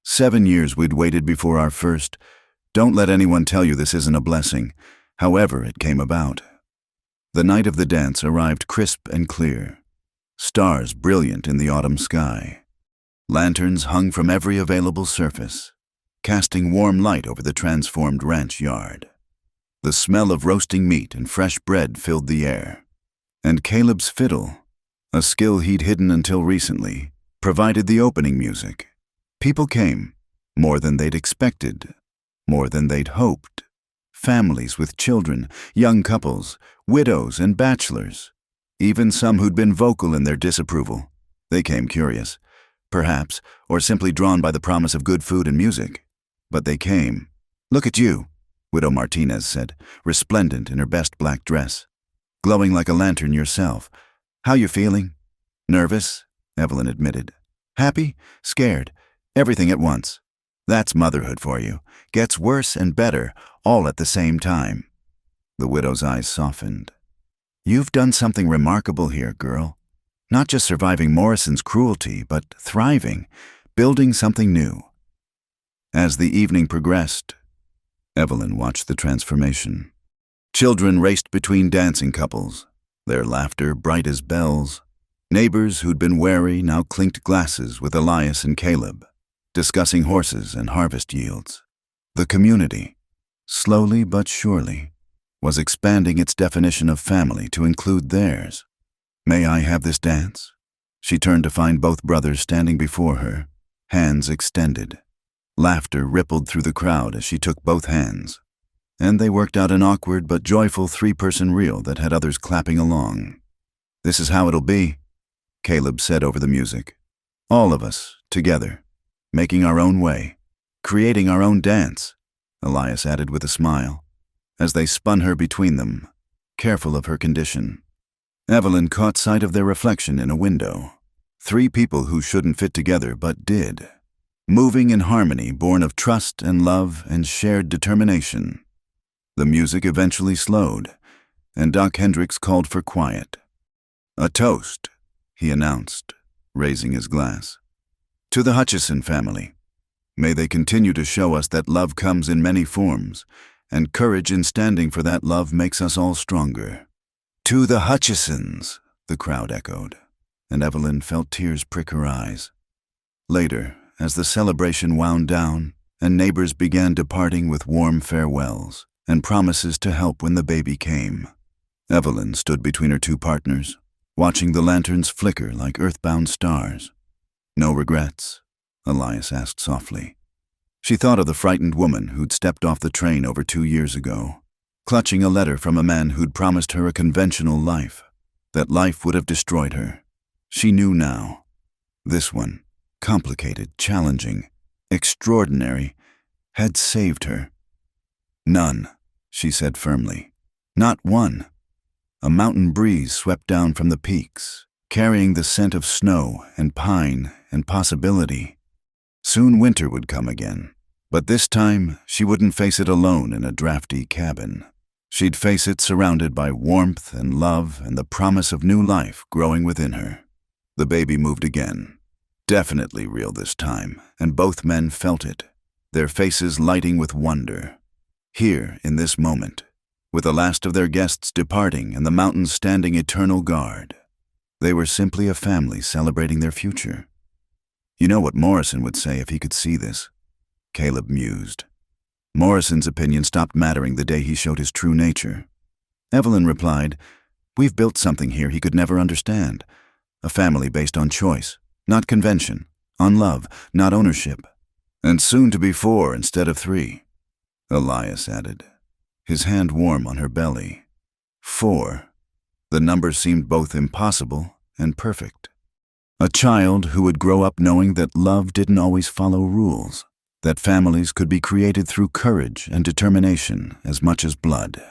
7 years we'd waited before our first. Don't let anyone tell you this isn't a blessing. However it came about. The night of the dance arrived crisp and clear. Stars brilliant in the autumn sky. Lanterns hung from every available surface, casting warm light over the transformed ranch yard. The smell of roasting meat and fresh bread filled the air. And Caleb's fiddle, a skill he'd hidden until recently, provided the opening music. People came, more than they'd expected, more than they'd hoped. Families with children, young couples, widows and bachelors. Even some who'd been vocal in their disapproval. They came curious, perhaps, or simply drawn by the promise of good food and music. But they came. "Look at you," Widow Martinez said, resplendent in her best black dress. "Glowing like a lantern yourself. How you feeling?" "Nervous," Evelyn admitted. "Happy? Scared? Everything at once. That's motherhood for you. Gets worse and better, all at the same time." The widow's eyes softened. "You've done something remarkable here, girl. Not just surviving Morrison's cruelty, but thriving, building something new." As the evening progressed, Evelyn watched the transformation. Children raced between dancing couples, their laughter bright as bells. Neighbors who'd been wary now clinked glasses with Elias and Caleb, discussing horses and harvest yields. The community, slowly but surely, was expanding its definition of family to include theirs. "May I have this dance?" She turned to find both brothers standing before her, hands extended. Laughter rippled through the crowd as she took both hands, and they worked out an awkward but joyful 3-person reel that had others clapping along. "This is how it'll be," Caleb said over the music. "All of us, together, making our own way, creating our own dance," Elias added with a smile, as they spun her between them, careful of her condition. Evelyn caught sight of their reflection in a window. 3 people who shouldn't fit together but did, moving in harmony born of trust and love and shared determination. The music eventually slowed, and Doc Hendricks called for quiet. "A toast," he announced, raising his glass. "To the Hutchison family. May they continue to show us that love comes in many forms, and courage in standing for that love makes us all stronger." "To the Hutchisons," the crowd echoed, and Evelyn felt tears prick her eyes. Later, as the celebration wound down and neighbors began departing with warm farewells and promises to help when the baby came, Evelyn stood between her 2 partners, watching the lanterns flicker like earthbound stars. "No regrets?" Elias asked softly. She thought of the frightened woman who'd stepped off the train over 2 years ago, clutching a letter from a man who'd promised her a conventional life, that life would have destroyed her. She knew now. This one, complicated, challenging, extraordinary, had saved her. "None," she said firmly. "Not one." A mountain breeze swept down from the peaks, carrying the scent of snow and pine and possibility. Soon winter would come again, but this time she wouldn't face it alone in a drafty cabin. She'd face it surrounded by warmth and love and the promise of new life growing within her. The baby moved again. Definitely real this time, and both men felt it, their faces lighting with wonder. Here, in this moment, with the last of their guests departing and the mountains standing eternal guard, they were simply a family celebrating their future. "You know what Morrison would say if he could see this," Caleb mused. Morrison's opinion stopped mattering the day he showed his true nature. Evelyn replied, "We've built something here he could never understand. A family based on choice, not convention, on love, not ownership. And soon to be 4 instead of 3, Elias added, his hand warm on her belly. 4. The number seemed both impossible and perfect. A child who would grow up knowing that love didn't always follow rules, that families could be created through courage and determination as much as blood,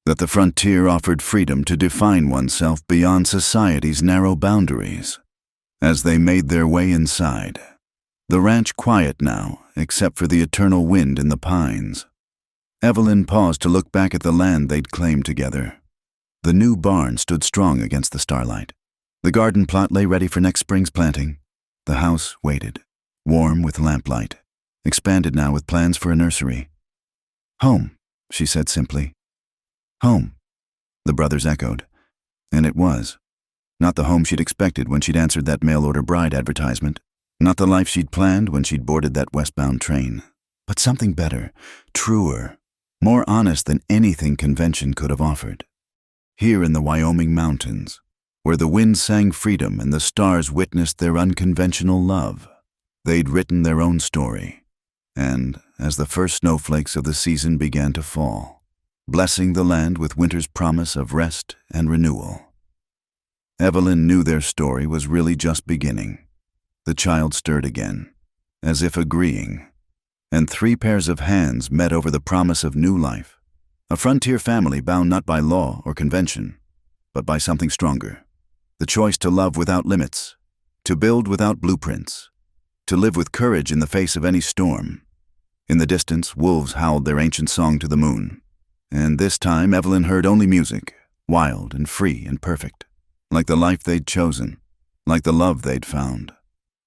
that the frontier offered freedom to define oneself beyond society's narrow boundaries. As they made their way inside, the ranch quiet now, except for the eternal wind in the pines. Evelyn paused to look back at the land they'd claimed together. The new barn stood strong against the starlight. The garden plot lay ready for next spring's planting. The house waited, warm with lamplight, expanded now with plans for a nursery. "Home," she said simply. "Home," the brothers echoed. And it was. Not the home she'd expected when she'd answered that mail-order bride advertisement. Not the life she'd planned when she'd boarded that westbound train. But something better, truer, more honest than anything convention could have offered. Here in the Wyoming mountains, where the wind sang freedom and the stars witnessed their unconventional love, they'd written their own story. And as the first snowflakes of the season began to fall, blessing the land with winter's promise of rest and renewal, Evelyn knew their story was really just beginning. The child stirred again, as if agreeing, and 3 pairs of hands met over the promise of new life, a frontier family bound not by law or convention, but by something stronger, the choice to love without limits, to build without blueprints, to live with courage in the face of any storm. In the distance, wolves howled their ancient song to the moon, and this time Evelyn heard only music, wild and free and perfect, like the life they'd chosen, like the love they'd found,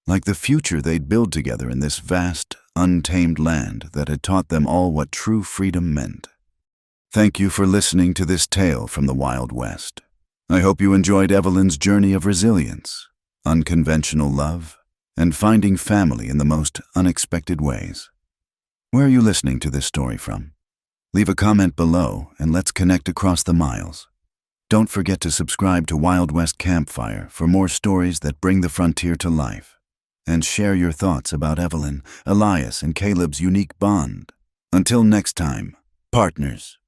like the future they'd build together in this vast, untamed land that had taught them all what true freedom meant. Thank you for listening to this tale from the Wild West. I hope you enjoyed Evelyn's journey of resilience, unconventional love, and finding family in the most unexpected ways. Where are you listening to this story from? Leave a comment below and let's connect across the miles. Don't forget to subscribe to Wild West Campfire for more stories that bring the frontier to life. And share your thoughts about Evelyn, Elias, and Caleb's unique bond. Until next time, partners.